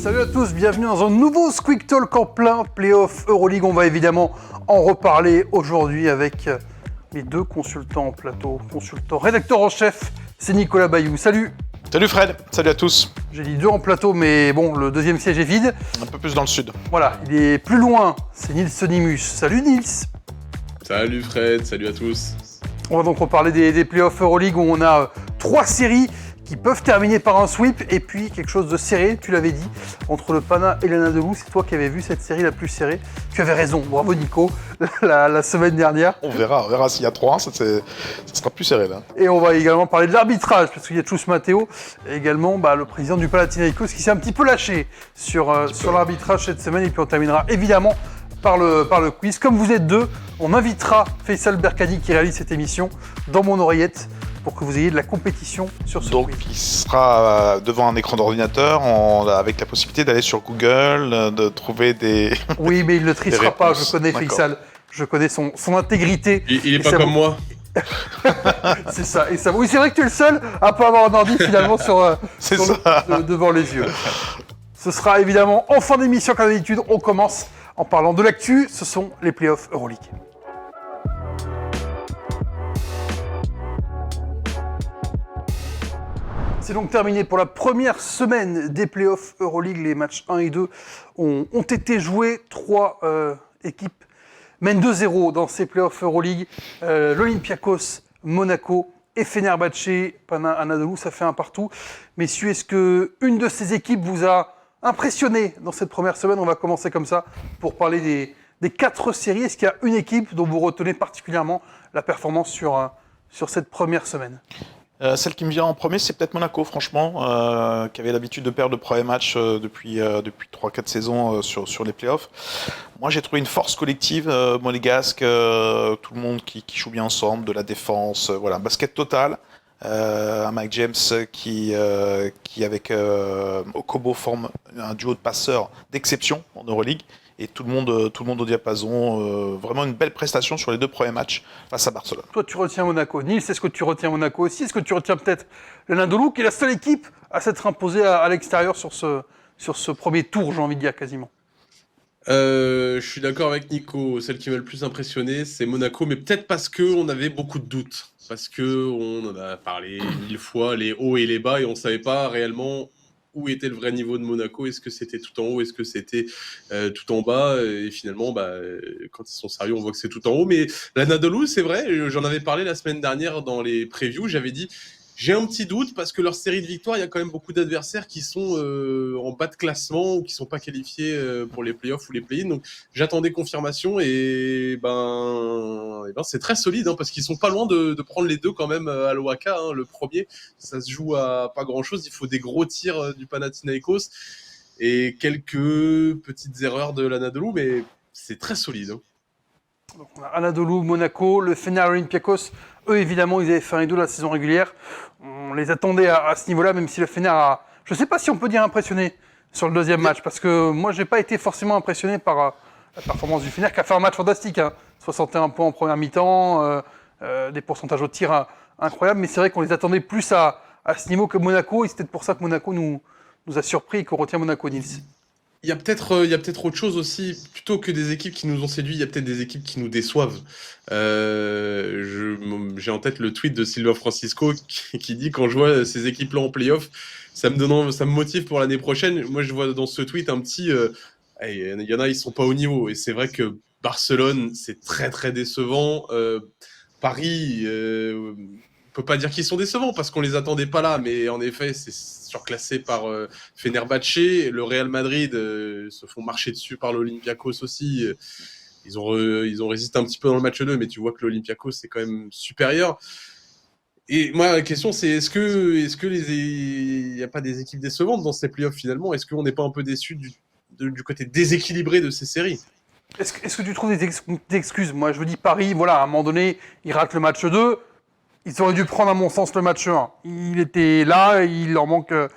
Salut à tous, bienvenue dans un nouveau Squeak Talk en plein Playoff Euroleague. On va évidemment en reparler aujourd'hui avec mes deux consultants en plateau. Consultant, rédacteur en chef, c'est Nicolas Bayou. Salut. Salut Fred, salut à tous. J'ai dit deux en plateau, mais bon, le deuxième siège est vide. Un peu plus dans le sud. Voilà, il est plus loin, c'est Nils Sonimus. Salut Nils. Salut Fred, salut à tous. On va donc reparler des Playoff Euroleague où on a 3 séries qui peuvent terminer par un sweep et puis quelque chose de serré, tu l'avais dit, entre le Pana et l'Anadolu. C'est toi qui avais vu cette série la plus serrée. Tu avais raison, bravo Nico, la semaine dernière. On verra s'il y a 3-1, ça sera plus serré là. Et on va également parler de l'arbitrage, parce qu'il y a Chus Matteo, et également le président du Panathinaikos qui s'est un petit peu lâché sur l'arbitrage cette semaine. Et puis on terminera évidemment par le quiz. Comme vous êtes deux, on invitera Faisal Berkadi qui réalise cette émission dans mon oreillette pour que vous ayez de la compétition sur ce Donc quiz. il sera devant un écran d'ordinateur avec la possibilité d'aller sur Google, de trouver des... Oui, mais il ne trichera pas, je connais D'accord. Faisal, je connais son intégrité. Il est pas comme moi. C'est ça, et ça. Oui, c'est vrai que tu es le seul à pas avoir un ordi finalement C'est ça. devant les yeux. Ce sera évidemment en fin d'émission comme d'habitude. On commence en parlant de l'actu, ce sont les playoffs Euroleague. C'est donc terminé pour la première semaine des playoffs Euroleague. Les matchs 1 et 2 ont été joués. 3 équipes mènent 2-0 dans ces playoffs Euroleague. L'Olympiakos, Monaco et Fenerbahçe, Pana Anadolu, ça fait un partout. Messieurs, est-ce qu'une de ces équipes vous a impressionné dans cette première semaine? On va commencer comme ça pour parler des 4 séries. Est-ce qu'il y a une équipe dont vous retenez particulièrement la performance sur cette première semaine? Celle qui me vient en premier, c'est peut-être Monaco, franchement, qui avait l'habitude de perdre le premier match depuis 3-4 saisons sur les playoffs. Moi, j'ai trouvé une force collective monégasque, tout le monde qui joue bien ensemble, de la défense, voilà, un basket total. Un Mike James qui avec Okobo forme un duo de passeurs d'exception en Euroleague. Et tout le monde au diapason. Vraiment une belle prestation sur les 2 premiers matchs face à Barcelone. Toi, tu retiens Monaco. Nils, est-ce que tu retiens Monaco aussi? Est-ce que tu retiens peut-être l'Anadolu, qui est la seule équipe à s'être imposée à l'extérieur sur ce premier tour, j'ai envie de dire, quasiment? Je suis d'accord avec Nico. Celle qui m'a le plus impressionné, c'est Monaco, mais peut-être parce qu'on avait beaucoup de doutes. Parce qu'on en a parlé 1000 fois, les hauts et les bas, et on ne savait pas réellement où était le vrai niveau de Monaco. Est-ce que c'était tout en haut? Est-ce que c'était tout en bas? Et finalement, quand ils sont sérieux, on voit que c'est tout en haut. Mais l'Anadolu, c'est vrai, j'en avais parlé la semaine dernière dans les previews. J'avais dit, j'ai un petit doute parce que leur série de victoires, il y a quand même beaucoup d'adversaires qui sont en bas de classement ou qui ne sont pas qualifiés pour les playoffs ou les play-ins. Donc j'attendais confirmation et c'est très solide parce qu'ils sont pas loin de prendre les 2 quand même à l'Oaka. Le premier, ça se joue à pas grand-chose. Il faut des gros tirs du Panathinaikos et quelques petites erreurs de l'Anadolu, mais c'est très solide. Donc, on a Anadolu, Monaco, le Fener Olympiakos. Eux, évidemment, ils avaient fait 1 et 2 la saison régulière. On les attendait à ce niveau-là, même si le Fener a... Je ne sais pas si on peut dire impressionné sur le deuxième match, parce que moi, je n'ai pas été forcément impressionné par la performance du Fener, qui a fait un match fantastique. 61 points en première mi-temps, des pourcentages au tir incroyables, mais c'est vrai qu'on les attendait plus à ce niveau que Monaco, et c'est peut-être pour ça que Monaco nous a surpris et qu'on retient Monaco, Nils. Il y a peut-être autre chose aussi, plutôt que des équipes qui nous ont séduits, il y a peut-être des équipes qui nous déçoivent. J'ai en tête le tweet de Silva Francisco qui dit, quand je vois ces équipes-là en play-off, ça me motive pour l'année prochaine. Moi, je vois dans ce tweet un petit... il y en a, ils sont pas au niveau. Et c'est vrai que Barcelone, c'est très très décevant. Paris... on peut pas dire qu'ils sont décevants parce qu'on les attendait pas là, mais en effet, c'est surclassé par Fenerbahçe. Le Real Madrid se font marcher dessus par l'Olympiakos aussi. Ils ont résisté un petit peu dans le match 2, mais tu vois que l'Olympiakos c'est quand même supérieur. Et moi, la question c'est est-ce que il y a pas des équipes décevantes dans ces playoffs finalement? Est-ce qu'on n'est pas un peu déçu du côté déséquilibré de ces séries? Est-ce que tu trouves des excuses? Moi, je me dis Paris, voilà, à un moment donné, ils ratent le match 2. Ils auraient dû prendre, à mon sens, le match 1. Il était là, il leur manque 1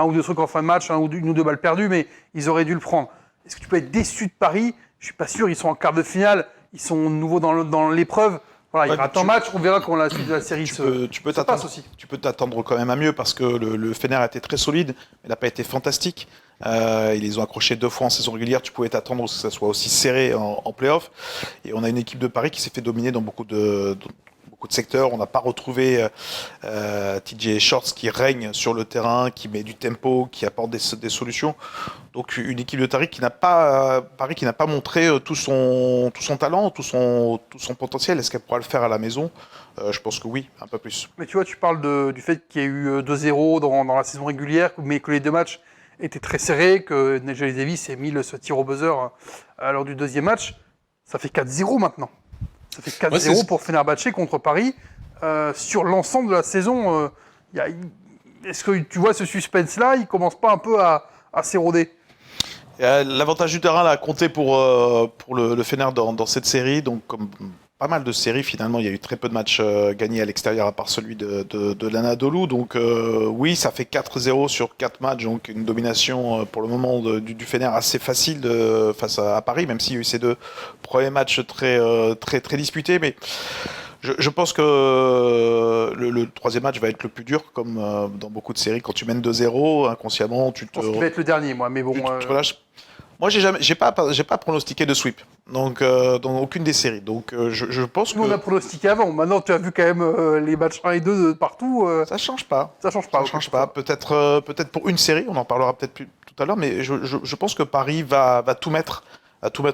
ou 2 trucs en fin de match, 1 ou 2 balles perdues, mais ils auraient dû le prendre. Est-ce que tu peux être déçu de Paris? Je suis pas sûr, ils sont en quart de finale, ils sont nouveaux dans l'épreuve. Voilà, ils ratent un match, on verra quand la suite de la série se passe aussi. Tu peux t'attendre quand même à mieux parce que le Fener a été très solide, mais il n'a pas été fantastique. Ils les ont accrochés 2 fois en saison régulière. Tu pouvais t'attendre à ce que ça soit aussi serré en play-off. Et on a une équipe de Paris qui s'est fait dominer dans beaucoup de secteurs. On n'a pas retrouvé TJ Shorts qui règne sur le terrain, qui met du tempo, qui apporte des solutions. Donc une équipe de Paris qui n'a pas montré tout son talent, tout son potentiel. Est-ce qu'elle pourra le faire à la maison? Je pense que oui, un peu plus. Mais tu vois, tu parles du fait qu'il y a eu 2-0 dans la saison régulière, mais que les 2 matchs étaient très serrés, que Nigel Davis ait mis ce tir au buzzer lors du deuxième match. Ça fait 4-0 maintenant. Ça fait 4-0 pour Fenerbahçe contre Paris. Sur l'ensemble de la saison, est-ce que tu vois ce suspense-là, il commence pas un peu à s'éroder? L'avantage du terrain là, a compté pour le Fener dans cette série. Donc, comme pas mal de séries, finalement, il y a eu très peu de matchs gagnés à l'extérieur, à part celui de l'Anadolu. Donc, oui, ça fait 4-0 sur 4 matchs. Donc, une domination pour le moment du Fener assez facile face à Paris, même s'il y a eu ces 2 premiers matchs très disputés. Mais je pense que le 3e match va être le plus dur, comme dans beaucoup de séries. Quand tu mènes 2-0, inconsciemment, tu te... Je pense qu'il va être le dernier, moi. Mais bon, tu te relâches. Moi, j'ai pas pronostiqué de sweep, donc dans aucune des séries. Donc, je pense que on a pronostiqué avant. Maintenant, tu as vu quand même les matchs 1 et 2 de partout. Ça change pas. Ça change pas. Peut-être pour une série, on en parlera peut-être plus tout à l'heure, mais je pense que Paris va tout mettre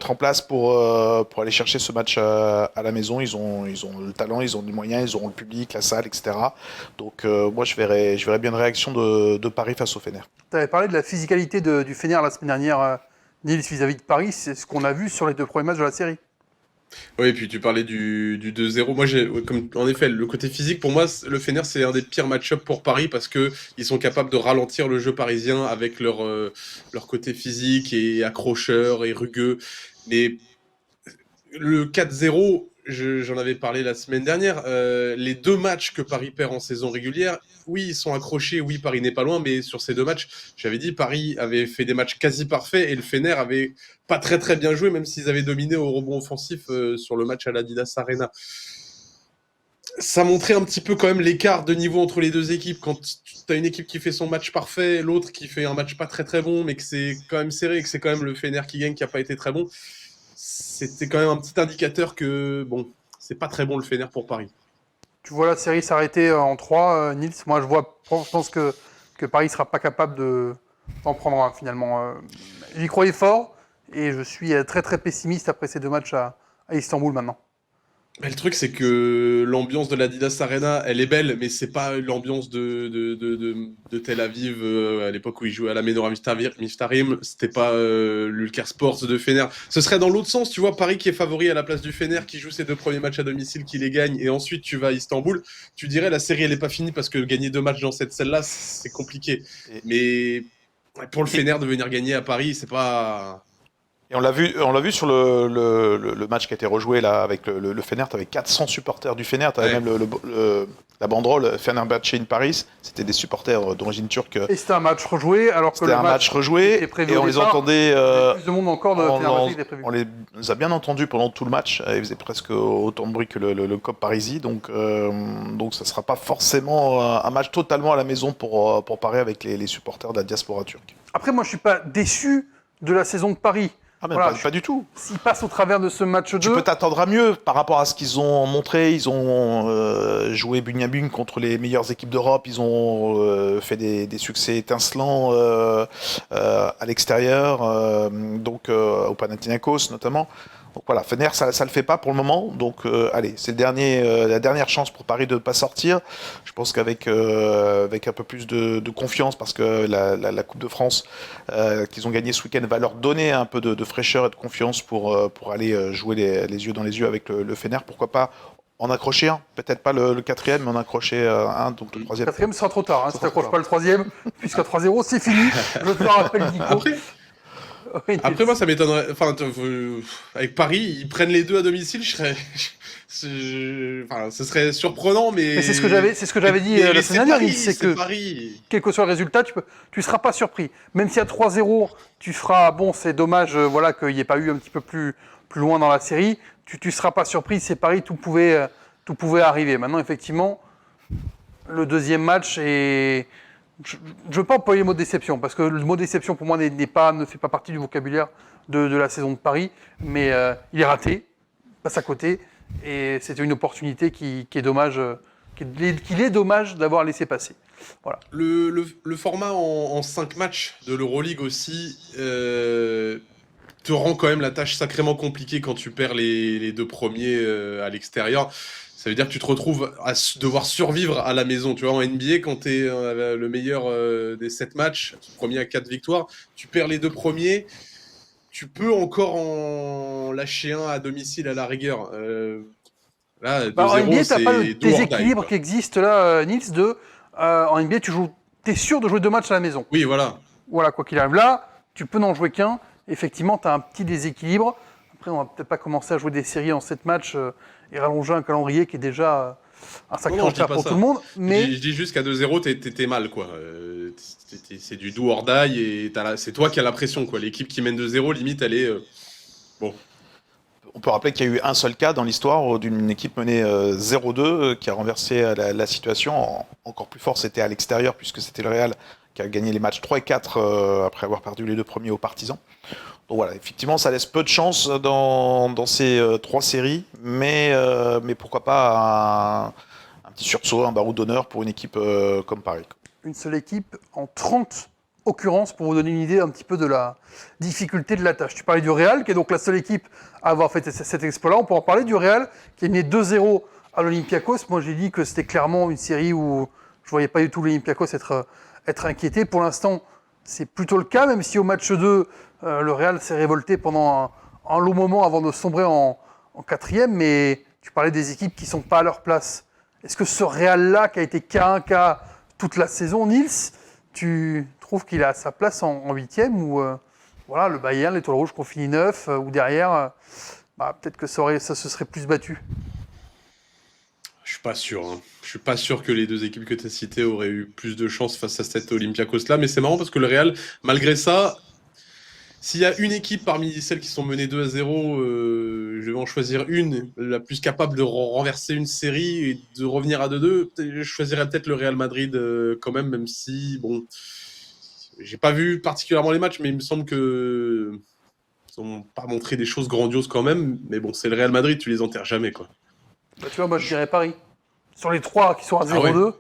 en place pour aller chercher ce match à la maison. Ils ont le talent, ils ont les moyens, ils auront le public, la salle, etc. Donc moi je verrais bien une réaction de Paris face au Fener. Tu avais parlé de la physicalité du Fener la semaine dernière, Nils, vis-à-vis de Paris. C'est ce qu'on a vu sur les 2 premiers matchs de la série. Oui, et puis tu parlais du 2-0. Moi, en effet, le côté physique, pour moi, le Fener, c'est un des pires match-ups pour Paris parce qu'ils sont capables de ralentir le jeu parisien avec leur côté physique et accrocheur et rugueux. Mais le 4-0, j'en avais parlé la semaine dernière, les 2 matchs que Paris perd en saison régulière, oui, ils sont accrochés, oui, Paris n'est pas loin, mais sur ces 2 matchs, j'avais dit, Paris avait fait des matchs quasi parfaits et le Fener avait pas très très bien joué, même s'ils avaient dominé au rebond offensif sur le match à l'Adidas Arena. Ça montrait un petit peu quand même l'écart de niveau entre les 2 équipes. Quand tu as une équipe qui fait son match parfait, l'autre qui fait un match pas très très bon, mais que c'est quand même serré et que c'est quand même le Fener qui gagne, qui n'a pas été très bon, c'était quand même un petit indicateur que, bon, c'est pas très bon le Fener pour Paris. Tu vois la série s'arrêter en 3, Nils. Moi, je pense que Paris ne sera pas capable d'en prendre un, finalement. J'y croyais fort et je suis très très pessimiste après ces 2 matchs à Istanbul maintenant. Mais le truc, c'est que l'ambiance de l'Adidas Arena, elle est belle, mais c'est pas l'ambiance de Tel Aviv à l'époque où ils jouaient à la Menorah Miftarim. C'était pas l'Ulker Sports de Fener. Ce serait dans l'autre sens, tu vois, Paris qui est favori à la place du Fener, qui joue ses 2 premiers matchs à domicile, qui les gagne, et ensuite tu vas à Istanbul. Tu dirais la série, elle est pas finie parce que gagner 2 matchs dans cette salle-là, c'est compliqué. Mais pour le Fener de venir gagner à Paris, c'est pas... Et on l'a vu sur le match qui a été rejoué là avec le Fener. Tu avais 400 supporters du Fener. Tu avais même la banderole Fenerbahçe in Paris. C'était des supporters d'origine turque. Et c'était un match rejoué, alors que c'était un match rejoué et on les entendait. Plus de monde encore de Fenerbahçe qui était prévu. On les a bien entendus pendant tout le match. Ils faisaient presque autant de bruit que le COP Parisis. Donc ça ne sera pas forcément un match totalement à la maison pour Paris avec les supporters de la diaspora turque. Après, moi, je ne suis pas déçu de la saison de Paris. Ah ben voilà, pas du tout. S'ils passent au travers de ce match 2... Tu peux t'attendre à mieux par rapport à ce qu'ils ont montré. Ils ont joué bugne à bugne contre les meilleures équipes d'Europe. Ils ont fait des succès étincelants à l'extérieur, au Panathinaikos notamment. Donc voilà, Fener, ça le fait pas pour le moment. Donc allez, c'est la dernière chance pour Paris de ne pas sortir. Je pense qu'avec un peu plus de confiance, parce que la Coupe de France qu'ils ont gagnée ce week-end va leur donner un peu de fraîcheur et de confiance pour aller jouer les yeux dans les yeux avec le Fener. Pourquoi pas en accrocher un, peut-être pas le 4e, mais en accrocher un, donc le 3e. Le 4e sera trop tard, si tu n'accroches pas le 3e, puisqu'à 3-0, c'est fini. Je te le rappelle, Nico. Après, moi, ça m'étonnerait. Enfin, avec Paris, ils prennent les 2 à domicile, ce serait surprenant, mais. Mais c'est ce que j'avais dit la semaine dernière, c'est que Paris. Quel que soit le résultat, tu seras pas surpris. Même si à 3-0, tu feras bon, c'est dommage, qu'il n'y ait pas eu un petit peu plus loin dans la série. Tu seras pas surpris. C'est Paris, tout pouvait arriver. Maintenant, effectivement, le 2e match est je ne veux pas employer le mot déception, parce que le mot déception, pour moi, ne fait pas partie du vocabulaire de la saison de Paris, mais il est raté, passe à côté, et c'était une opportunité qui est dommage, qu'il est dommage d'avoir laissé passer. Voilà. Le format en 5 matchs de l'Euroleague aussi te rend quand même la tâche sacrément compliquée quand tu perds les 2 premiers à l'extérieur. Ça veut dire que tu te retrouves à devoir survivre à la maison. Tu vois, en NBA, quand tu es le meilleur des 7 matchs, premier à 4 victoires, tu perds les 2 premiers, tu peux encore en lâcher un à domicile à la rigueur. Là, 2-0, En NBA, tu n'as pas le c'est do or die, déséquilibre quoi. qui existe là, Nils, en NBA, tu es sûr de jouer 2 matchs à la maison. Oui, voilà. Voilà, quoi qu'il arrive. Là, tu peux n'en jouer qu'un. Effectivement, tu as un petit déséquilibre. Après, on va peut-être pas commencer à jouer des séries en 7 matchs et rallonger un calendrier qui est déjà un sacré Non, je dis enfer pas pour ça. tout le monde. Mais Je dis juste qu'à 2-0, t'es mal, quoi. C'est du do or die et c'est toi qui as la pression, quoi. L'équipe qui mène 2-0, limite, elle est... Bon. On peut rappeler qu'il y a eu un seul cas dans l'histoire d'une équipe menée 0-2 qui a renversé la situation. Encore plus fort, c'était à l'extérieur, puisque c'était le Real qui a gagné les matchs 3 et 4 après avoir perdu les 2 premiers aux Partisans. Donc voilà, effectivement, ça laisse peu de chance dans ces 3 séries, mais pourquoi pas un petit sursaut, un barreau d'honneur pour une équipe comme Paris. une seule équipe en 30 occurrences pour vous donner une idée un petit peu de la difficulté de la tâche. Tu parlais du Real, qui est donc la seule équipe à avoir fait cet exploit-là. On peut en parler du Real, qui est mené 2-0 à l'Olympiakos. Moi, j'ai dit que c'était clairement une série où je ne voyais pas du tout l'Olympiakos être inquiété. Pour l'instant, c'est plutôt le cas, même si au match 2, le Real s'est révolté pendant un long moment avant de sombrer en 4e. Mais tu parlais des équipes qui ne sont pas à leur place. Est-ce que ce Real-là, qui a été K1K toute la saison, Nils, tu trouves qu'il a sa place en 8e ou voilà, le Bayern, l'Étoile Rouge qu'on finit 9 ou derrière, peut-être que ça se serait plus battu. Je suis pas sûr. Hein. Je suis pas sûr que les 2 équipes que tu as citées auraient eu plus de chance face à cet Olympiakos-là. Mais c'est marrant parce que le Real, malgré ça, s'il y a une équipe parmi celles qui sont menées 2-0, je vais en choisir une, la plus capable de renverser une série et de revenir à 2-2. Je choisirais peut-être le Real Madrid quand même si, bon, j'ai pas vu particulièrement les matchs, mais il me semble que ils n'ont pas montré des choses grandioses quand même. Mais bon, c'est le Real Madrid, tu les enterres jamais, quoi. Tu vois, moi je dirais Paris. Sur les 3 qui sont à 0-2,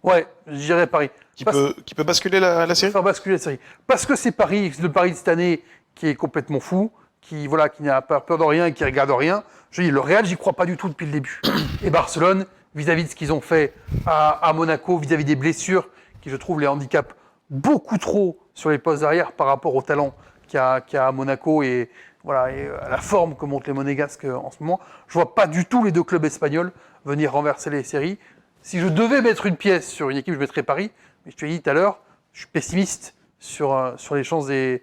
ouais, je dirais Paris. Qui peut basculer la série ? Faire basculer la série. Parce que c'est Paris, le Paris de cette année qui est complètement fou, qui n'a pas peur de rien et qui regarde rien. Je dis, le Real, j'y crois pas du tout depuis le début. Et Barcelone, vis-à-vis de ce qu'ils ont fait à Monaco, vis-à-vis des blessures, qui je trouve les handicapent beaucoup trop sur les postes arrière par rapport au talent qu'il y a à Monaco et à la forme que montrent les Monégasques en ce moment. Je vois pas du tout les 2 clubs espagnols venir renverser les séries. Si je devais mettre une pièce sur une équipe, je mettrais Paris. Mais je te l'ai dit tout à l'heure, je suis pessimiste sur les chances des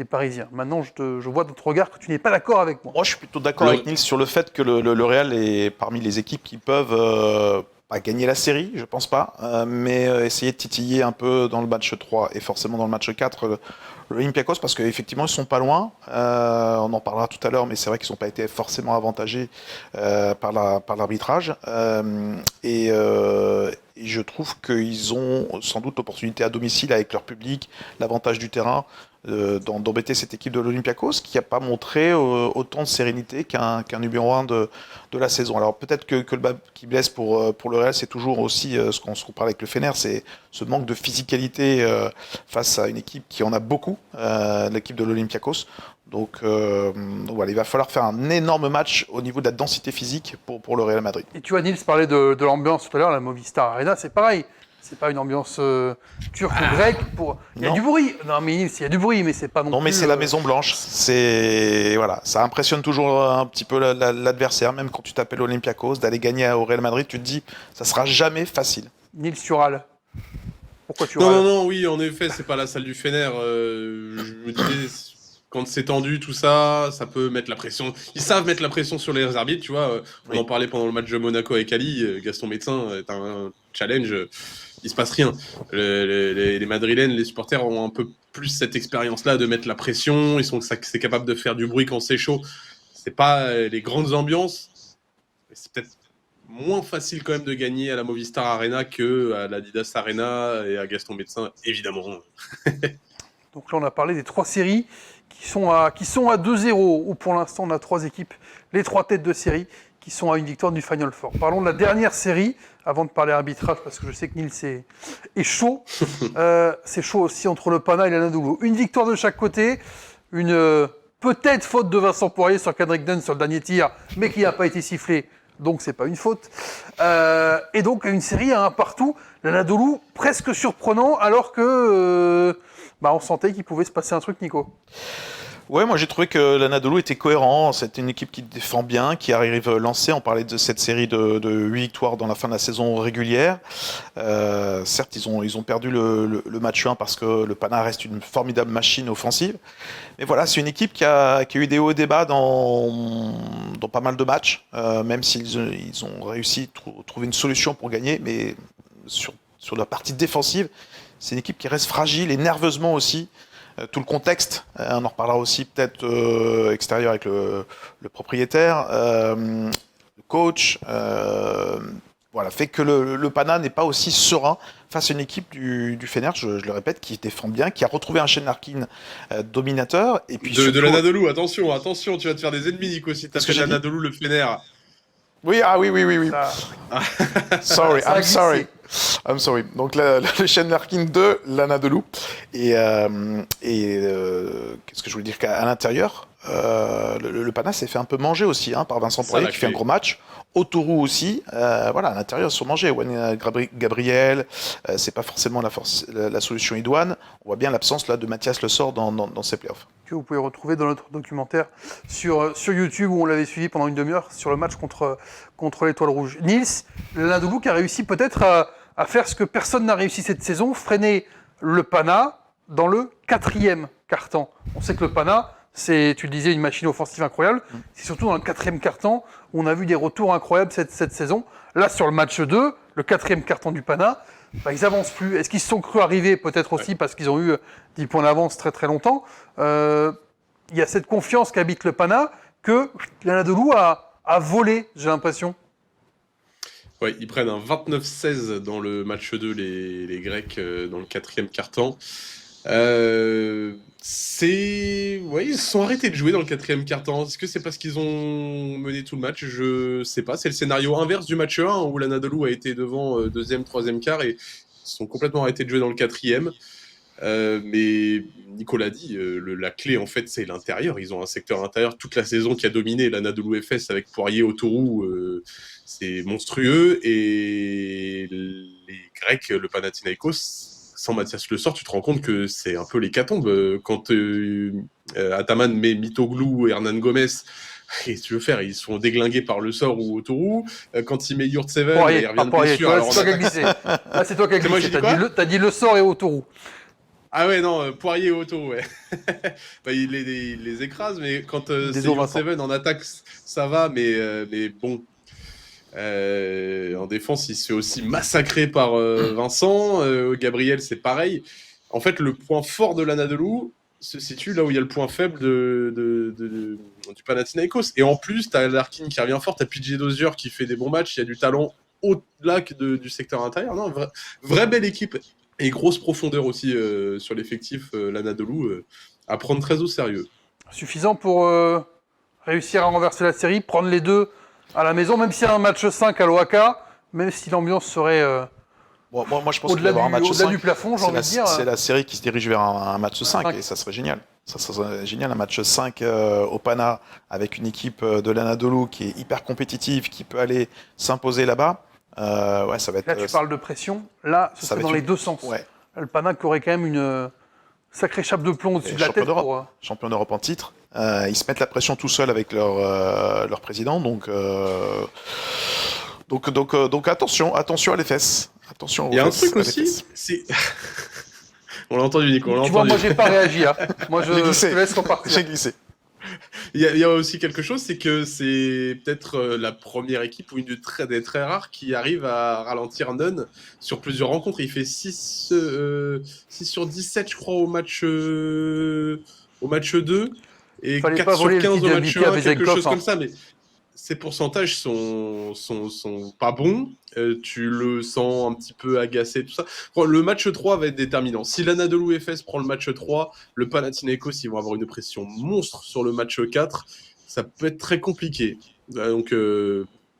Parisiens. Maintenant, je vois dans ton regard que tu n'es pas d'accord avec moi. Moi, je suis plutôt d'accord avec Nils sur le fait que le Real est parmi les équipes qui peuvent pas gagner la série, je pense pas, mais essayer de titiller un peu dans le match 3 et forcément dans le match 4 l'Olympiakos, parce qu'effectivement, ils sont pas loin. On en parlera tout à l'heure, mais c'est vrai qu'ils n'ont pas été forcément avantagés par l'arbitrage. Et je trouve qu'ils ont sans doute l'opportunité à domicile avec leur public, l'avantage du terrain, d'embêter cette équipe de l'Olympiakos qui n'a pas montré autant de sérénité qu'un numéro 1 de la saison. Alors peut-être que le bas qui blesse pour le Real, c'est toujours aussi ce qu'on se parle avec le Fener, c'est ce manque de physicalité face à une équipe qui en a beaucoup, l'équipe de l'Olympiakos. Donc voilà, il va falloir faire un énorme match au niveau de la densité physique pour le Real Madrid. Et tu vois, Nils parlait de l'ambiance tout à l'heure, la Movistar Arena, c'est pareil. C'est pas une ambiance turque ou grecque. Il y a du bruit. Non, mais Nils, il y a du bruit, mais c'est pas non plus... Non, mais c'est la Maison Blanche. Voilà, ça impressionne toujours un petit peu l'adversaire, même quand tu t'appelles Olympiakos, d'aller gagner au Real Madrid, tu te dis, ça sera jamais facile. Nils, tu râles. Pourquoi tu râles ? Non, oui, en effet, c'est pas la salle du Fener. Je me disais... Quand c'est tendu, tout ça, ça peut mettre la pression. Ils savent mettre la pression sur les arbitres, tu vois. On en parlait pendant le match de Monaco avec Ali. Gaston Médecin, t'as un challenge, il se passe rien. Les Madrilènes, les supporters ont un peu plus cette expérience-là de mettre la pression. C'est capable de faire du bruit quand c'est chaud. C'est pas les grandes ambiances. C'est peut-être moins facile quand même de gagner à la Movistar Arena que à l'Adidas Arena et à Gaston Médecin, évidemment. Donc là, on a parlé des 3 séries qui sont à 2-0, où pour l'instant, on a 3 équipes, les 3 têtes de série, qui sont à une victoire du Final Four. Parlons de la dernière série, avant de parler arbitrage, parce que je sais que Nils est chaud. C'est chaud aussi entre le Pana et l'Anadolu. Une victoire de chaque côté, une peut-être faute de Vincent Poirier sur Kendrick Nunn sur le dernier tir, mais qui n'a pas été sifflé, donc c'est pas une faute. Et donc une série à un partout, l'Anadolu presque surprenant, alors que on sentait qu'il pouvait se passer un truc, Nico. Ouais, moi j'ai trouvé que l'Anadolu était cohérent. C'était une équipe qui défend bien, qui arrive lancée. On parlait de cette série de 8 victoires dans la fin de la saison régulière. Certes, ils ont perdu le match 1 parce que le Pana reste une formidable machine offensive. Mais voilà, c'est une équipe qui a eu des hauts et des bas dans pas mal de matchs, même s'ils ont réussi à trouver une solution pour gagner. Mais sur la partie défensive, c'est une équipe qui reste fragile et nerveusement aussi. Tout le contexte, on en reparlera aussi peut-être extérieur avec le propriétaire, le coach, voilà, fait que le Pana n'est pas aussi serein face à une équipe du Fener, je le répète, qui défend bien, qui a retrouvé un Shane Larkin dominateur. Et puis de l'Anadolu, attention, tu vas te faire des ennemis, Nico, si tu appelles l'Anadolu le Fener. Oui. Sorry, I'm sorry. Donc le Shane Larkin de l'Anadolu. Et qu'est-ce que je voulais dire qu'à l'intérieur, le Pana s'est fait un peu manger aussi par Vincent Poirier qui fait un gros match. Autourou aussi, voilà, à l'intérieur ils sont mangés. Gabriel, c'est pas forcément la solution idoine. On voit bien l'absence là de Mathias Le Sort dans ces playoffs. Que vous pouvez retrouver dans notre documentaire sur YouTube où on l'avait suivi pendant une demi-heure sur le match contre l'Étoile Rouge. Nils, l'Anadolu qui a réussi peut-être à faire ce que personne n'a réussi cette saison, freiner le Pana dans le 4e quart-temps. On sait que le Pana, c'est, tu le disais, une machine offensive incroyable. C'est surtout dans le 4e quart-temps où on a vu des retours incroyables cette saison. Là, sur le match 2, le 4e quart-temps du Pana, ils n'avancent plus. Est-ce qu'ils se sont cru arriver, peut-être aussi parce qu'ils ont eu 10 points d'avance très très longtemps. Il y a cette confiance qu'habite le Pana que l'Anadolu a volé, j'ai l'impression. Ouais, ils prennent un 29-16 dans le match 2, les Grecs, dans le 4e quart-temps. Ils se sont arrêtés de jouer dans le 4e quart-temps. Est-ce que c'est parce qu'ils ont mené tout le match? Je sais pas. C'est le scénario inverse du match 1 où l'Anadolu a été devant 2e, 3e quart et ils sont complètement arrêtés de jouer dans le 4e. Mais Nicolas dit, la clé en fait c'est l'intérieur. Ils ont un secteur intérieur toute la saison qui a dominé l'Anadolu FS avec Poirier, Autourou, c'est monstrueux. Et les Grecs, le Panathinaikos, sans Mathias Le Sort, tu te rends compte que c'est un peu l'hécatombe. Quand Ataman met Mitoglou et Hernan Gomez, qu'est-ce que tu veux faire? Ils sont déglingués par Le Sort ou Autourou. Quand il met Yurtseven, il revient de blessure. C'est toi qui as glissé. Là, c'est toi qui as glissé. T'as dit Le Sort et Autourou. Ah ouais, non, Poirier et Autourou, ouais. Il les écrase, mais quand c'est Yurtseven en attaque, ça va, mais bon. En défense, il se fait aussi massacrer par Vincent. Gabriel, c'est pareil. En fait, le point fort de l'Anadolu se situe là où il y a le point faible du Panathinaikos. Et en plus, tu as Larkin qui revient fort, tu as PJ Dozier qui fait des bons matchs, il y a du talent au-delà du secteur intérieur. Non, vraie belle équipe. Et grosse profondeur aussi sur l'effectif, l'Anadolu, à prendre très au sérieux. Suffisant pour réussir à renverser la série, prendre les deux à la maison, même s'il y a un match 5 à l'OACA, même si l'ambiance serait moi, je pense au-delà un match 5, du plafond, j'ai envie de dire. C'est la série qui se dirige vers un match 5 et ça serait génial. Ça serait génial, un match 5 au Pana avec une équipe de l'Anadolu qui est hyper compétitive, qui peut aller s'imposer là-bas. Ouais, ça va être. Là, tu parles de pression. Là, ce serait dans les deux sens. Ouais. Le Pana qui aurait quand même une sacrée chape de plomb au-dessus de la tête. Champion d'Europe en titre. Ils se mettent la pression tout seuls avec leur président. Donc attention à les fesses. Attention. Il y a un truc aussi. On l'a entendu, Nico. Tu vois, moi, j'ai pas réagi. Hein. Moi, je te laisse repartir. J'ai glissé. Il y a aussi quelque chose, c'est que c'est peut-être la première équipe ou une des très rares qui arrive à ralentir Nunn sur plusieurs rencontres. Il fait 6 sur 17, je crois, au match 2 et 4 sur 15 au match 1, quelque chose comme ça. Mais ses pourcentages sont pas bons. Tu le sens un petit peu agacé, tout ça. Bon, le match 3 va être déterminant. Si l'Anadolu Efes prend le match 3, le Panathinaikos, ils vont avoir une pression monstre sur le match 4. Ça peut être très compliqué. Donc,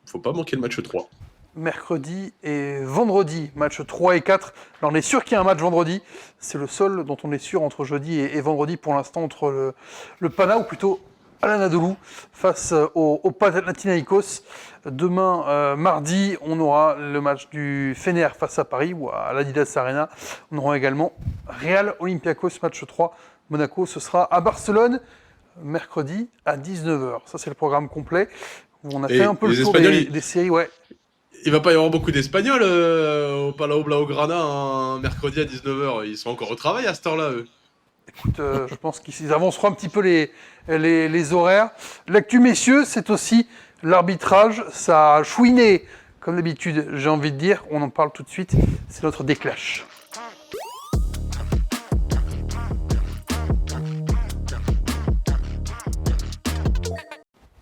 faut pas manquer le match 3. Mercredi et vendredi, match 3 et 4. Là, on est sûr qu'il y a un match vendredi. C'est le seul dont on est sûr entre jeudi et vendredi pour l'instant, entre le Pana, ou plutôt l'Anadolu, face au Panathinaikos. Demain, mardi, on aura le match du Fener face à Paris, ou à l'Adidas Arena. On aura également Real Olympiakos, match 3. Monaco, ce sera à Barcelone, mercredi à 19h. Ça, c'est le programme complet. On a fait un peu le tour des séries, ouais. Il va pas y avoir beaucoup d'Espagnols au Palau Blaugrana un mercredi à 19h. Ils sont encore au travail à cette heure-là, eux. Écoute, je pense qu'ils avanceront un petit peu les horaires. L'actu, messieurs, c'est aussi l'arbitrage. Ça a chouiné, comme d'habitude, j'ai envie de dire. On en parle tout de suite. C'est notre déclash.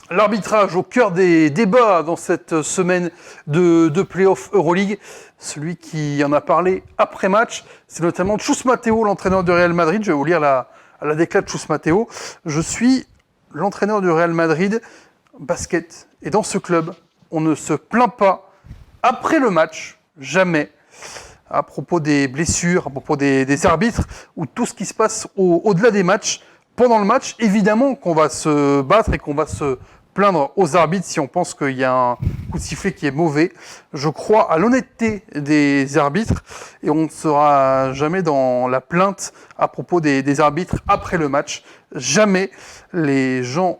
L'arbitrage au cœur des débats dans cette semaine de play-off Euroleague. Celui qui en a parlé après-match, c'est notamment Chus Mateo, l'entraîneur de Real Madrid. Je vais vous lire la déclat de Chus Mateo. Je suis l'entraîneur du Real Madrid basket. Et dans ce club, on ne se plaint pas après le match, jamais, à propos des blessures, à propos des arbitres, ou tout ce qui se passe au-delà des matchs. Pendant le match, évidemment qu'on va se battre et qu'on va se plaindre aux arbitres si on pense qu'il y a un coup de sifflet qui est mauvais. Je crois à l'honnêteté des arbitres et on ne sera jamais dans la plainte à propos des arbitres après le match. Jamais les gens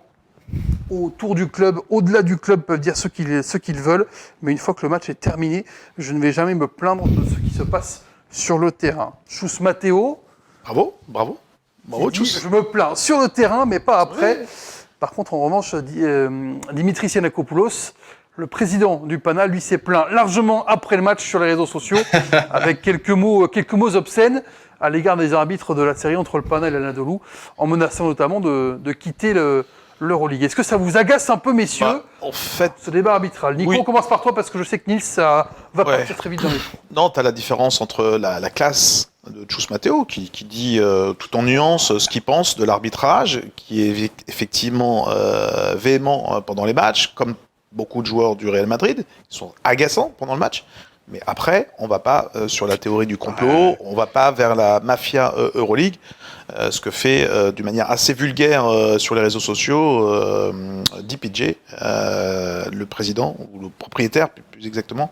autour du club, au-delà du club, peuvent dire ce qu'ils veulent, mais une fois que le match est terminé, je ne vais jamais me plaindre de ce qui se passe sur le terrain. Chus Mateo. Bravo. Chus. Je me plains sur le terrain, mais pas après. Ouais. Par contre, en revanche, Dimitris Giannakopoulos, le président du Pana, lui s'est plaint largement après le match sur les réseaux sociaux, avec quelques mots obscènes à l'égard des arbitres de la série entre le Pana et l'Anadolu, en menaçant notamment de quitter l'Euroleague. Est-ce que ça vous agace un peu, messieurs, en fait, ce débat arbitral? Nico, on commence par toi, parce que je sais que Nils, ça va partir très vite dans les trous. Non, tu as la différence entre la classe de Chus Mateo, qui dit tout en nuance ce qu'il pense de l'arbitrage, qui est effectivement véhément pendant les matchs, comme beaucoup de joueurs du Real Madrid, ils sont agaçants pendant le match. Mais après, on va pas sur la théorie du complot, on va pas vers la mafia Euroleague, ce que fait d'une manière assez vulgaire sur les réseaux sociaux DPJ, le président ou le propriétaire plus exactement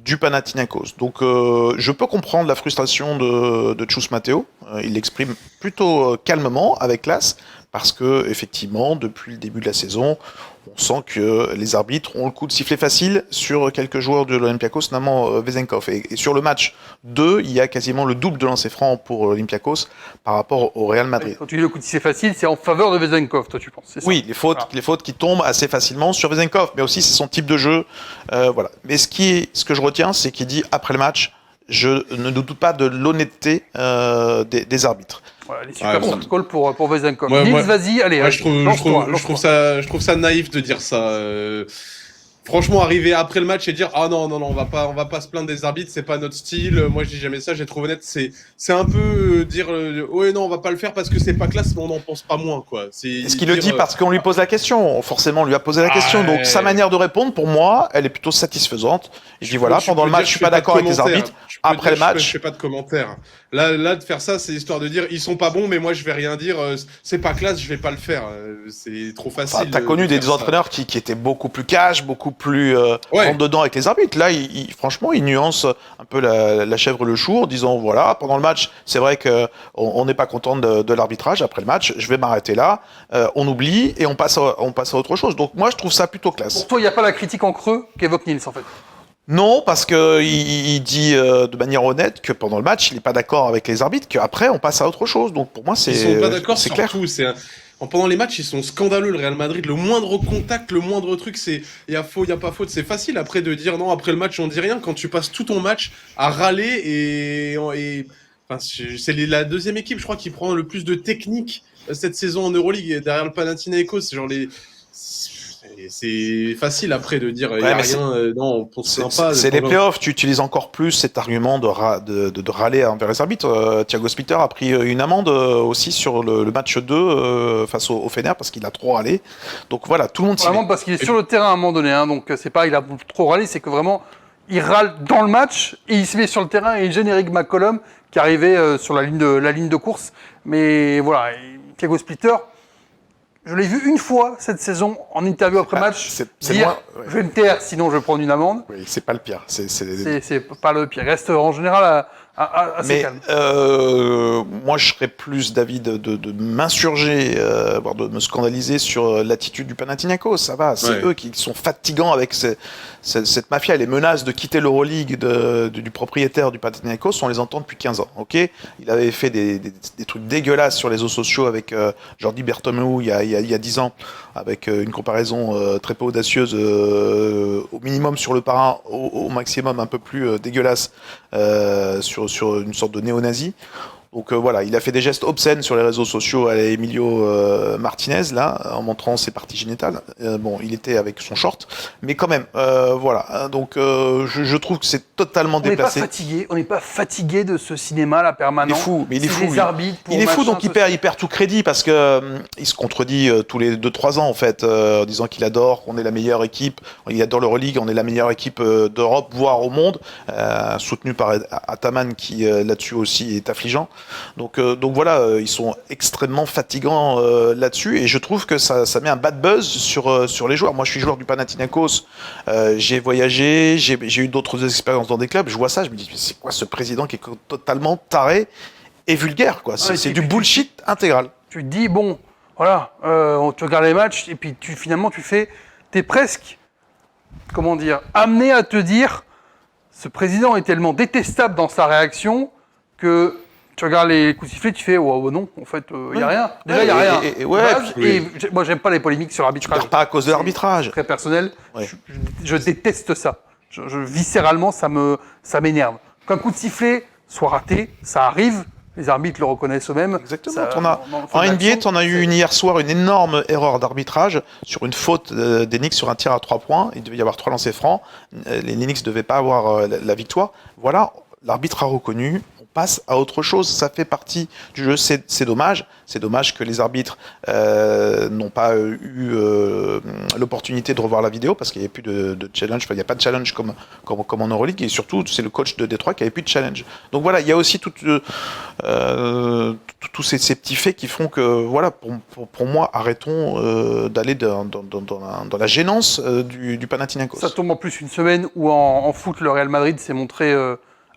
du Panathinaikos. Donc je peux comprendre la frustration de Chus Mateo, il l'exprime plutôt calmement, avec classe, parce que effectivement depuis le début de la saison, on sent que les arbitres ont le coup de sifflet facile sur quelques joueurs de l'Olympiakos, notamment Vezenkov. Et sur le match 2, il y a quasiment le double de lancers francs pour l'Olympiakos par rapport au Real Madrid. Quand tu dis le coup de sifflet facile, c'est en faveur de Vezenkov, toi tu penses, c'est ça? Oui, les fautes qui tombent assez facilement sur Vezenkov, mais aussi c'est son type de jeu. Voilà. Mais ce que je retiens, c'est qu'il dit après le match, je ne doute pas de l'honnêteté des arbitres. Voilà, les super call pour Vezenkov. Nils, vas-y, allez. Ouais, je trouve ça naïf de dire ça. Franchement, arriver après le match et dire non, on va pas se plaindre des arbitres, c'est pas notre style. Moi, je dis jamais ça. J'ai trouvé honnête. C'est un peu dire ouais, non, on va pas le faire parce que c'est pas classe, mais on n'en pense pas moins, quoi. Est-ce qu'il le dit parce qu'on lui pose la question? Forcément, on lui a posé la question. Donc sa manière de répondre, pour moi, elle est plutôt satisfaisante. Je dis voilà, pendant le match, je suis pas d'accord avec les arbitres. Après le match, je fais pas de commentaires. Là, de faire ça, c'est histoire de dire ils sont pas bons, mais moi je vais rien dire. C'est pas classe, je vais pas le faire. C'est trop facile. Enfin, t'as connu des entraîneurs qui étaient beaucoup plus cash, beaucoup plus rentre dedans avec les arbitres. Là, franchement, il nuance un peu la chèvre le chou en disant voilà, pendant le match, c'est vrai que on n'est pas content de l'arbitrage. Après le match, je vais m'arrêter là. On oublie et on passe à autre chose. Donc moi, je trouve ça plutôt classe. Pour toi, il n'y a pas la critique en creux qu'évoque Nils en fait? Non, parce que il dit de manière honnête que pendant le match, il n'est pas d'accord avec les arbitres, qu'après on passe à autre chose. Donc pour moi, c'est ils sont pas d'accord c'est sur clair. tout. Pendant les matchs, ils sont scandaleux, le Real Madrid. Le moindre contact, le moindre truc, il y a faute, il y a pas faute. C'est facile après de dire non, après le match, on dit rien. Quand tu passes tout ton match à râler enfin, c'est la deuxième équipe, je crois, qui prend le plus de technique cette saison en Euroleague derrière le Panathinaikos. C'est genre Et c'est facile après de dire, il n'y Ouais, a mais rien, non, on se plaint pas. C'est les playoffs, tu utilises encore plus cet argument de râler envers les arbitres. Thiago Splitter a pris une amende aussi sur le match 2 face au Fener parce qu'il a trop râlé. Donc voilà, tout le monde s'y Vraiment met. parce qu'il est sur le terrain à un moment donné, hein, donc c'est pas il a trop râlé, c'est que vraiment il râle dans le match et il se met sur le terrain et il gêne Eric McCollum qui arrivait sur la ligne de course. Mais voilà, Thiago Splitter, je l'ai vu une fois cette saison en interview après match c'est dire moins, ouais. je vais me taire sinon je vais prendre une amende. Oui, c'est pas le pire. C'est pas le pire. Il reste en général assez calme. Moi, je serais plus d'avis de m'insurger, voire de me scandaliser sur l'attitude du Panathinaikos. Ça va, c'est eux qui sont fatigants avec cette mafia. Les menaces de quitter l'Euroleague du propriétaire du Panathinaikos, on les entend depuis 15 ans. Ok, il avait fait des trucs dégueulasses sur les réseaux sociaux avec Jordi Bertomeu il y a 10 ans, avec une comparaison très peu audacieuse, au minimum sur le parrain, au maximum un peu plus dégueulasse sur une sorte de néo-nazi. Donc voilà, il a fait des gestes obscènes sur les réseaux sociaux à Emilio Martinez, là, en montrant ses parties génitales. Bon, il était avec son short, mais quand même, voilà. Donc je trouve que c'est totalement déplacé. On n'est pas fatigué de ce cinéma là permanent. Il est fou, mais il est fou. Les arbitres pour il est fou, machin, donc il perd tout crédit parce que il se contredit tous les 2-3 ans en fait, en disant qu'il adore, qu'on est la meilleure équipe, il adore l'Euroleague, on est la meilleure équipe d'Europe, voire au monde, soutenu par Ataman qui là-dessus aussi est affligeant. Donc voilà, ils sont extrêmement fatigants là-dessus et je trouve que ça met un bad buzz sur les joueurs. Moi, je suis joueur du Panathinaikos, j'ai voyagé, j'ai eu d'autres expériences dans des clubs. Je vois ça, je me dis c'est quoi ce président qui est totalement taré et vulgaire quoi. C'est du bullshit intégral. Tu te dis bon, voilà, tu regardes les matchs et puis finalement t'es presque, comment dire, amené à te dire ce président est tellement détestable dans sa réaction que tu regardes les coups de sifflet, tu fais oh, non, en fait, il n'y a rien. Déjà, il n'y a rien. Moi, j'aime pas les polémiques sur l'arbitrage. Tu perds pas à cause de l'arbitrage. Très personnel. Ouais. Je déteste ça. Viscéralement, ça m'énerve. Qu'un coup de sifflet soit raté, ça arrive. Les arbitres le reconnaissent eux-mêmes. Exactement. En NBA, tu en as eu hier soir une énorme erreur d'arbitrage sur une faute des Knicks sur un tir à 3 points. Il devait y avoir 3 lancers francs. Les Knicks ne devaient pas avoir la victoire. Voilà, l'arbitre a reconnu. Passe à autre chose, ça fait partie du jeu, c'est dommage. C'est dommage que les arbitres n'ont pas eu l'opportunité de revoir la vidéo parce qu'il n'y avait plus de challenge, enfin, il n'y a pas de challenge comme en Euroleague et surtout c'est le coach de Détroit qui n'avait plus de challenge. Donc voilà, il y a aussi tous ces petits faits qui font que voilà, pour moi, arrêtons d'aller dans la gênance du Panathinaikos. Ça tombe en plus une semaine où en foot le Real Madrid s'est montré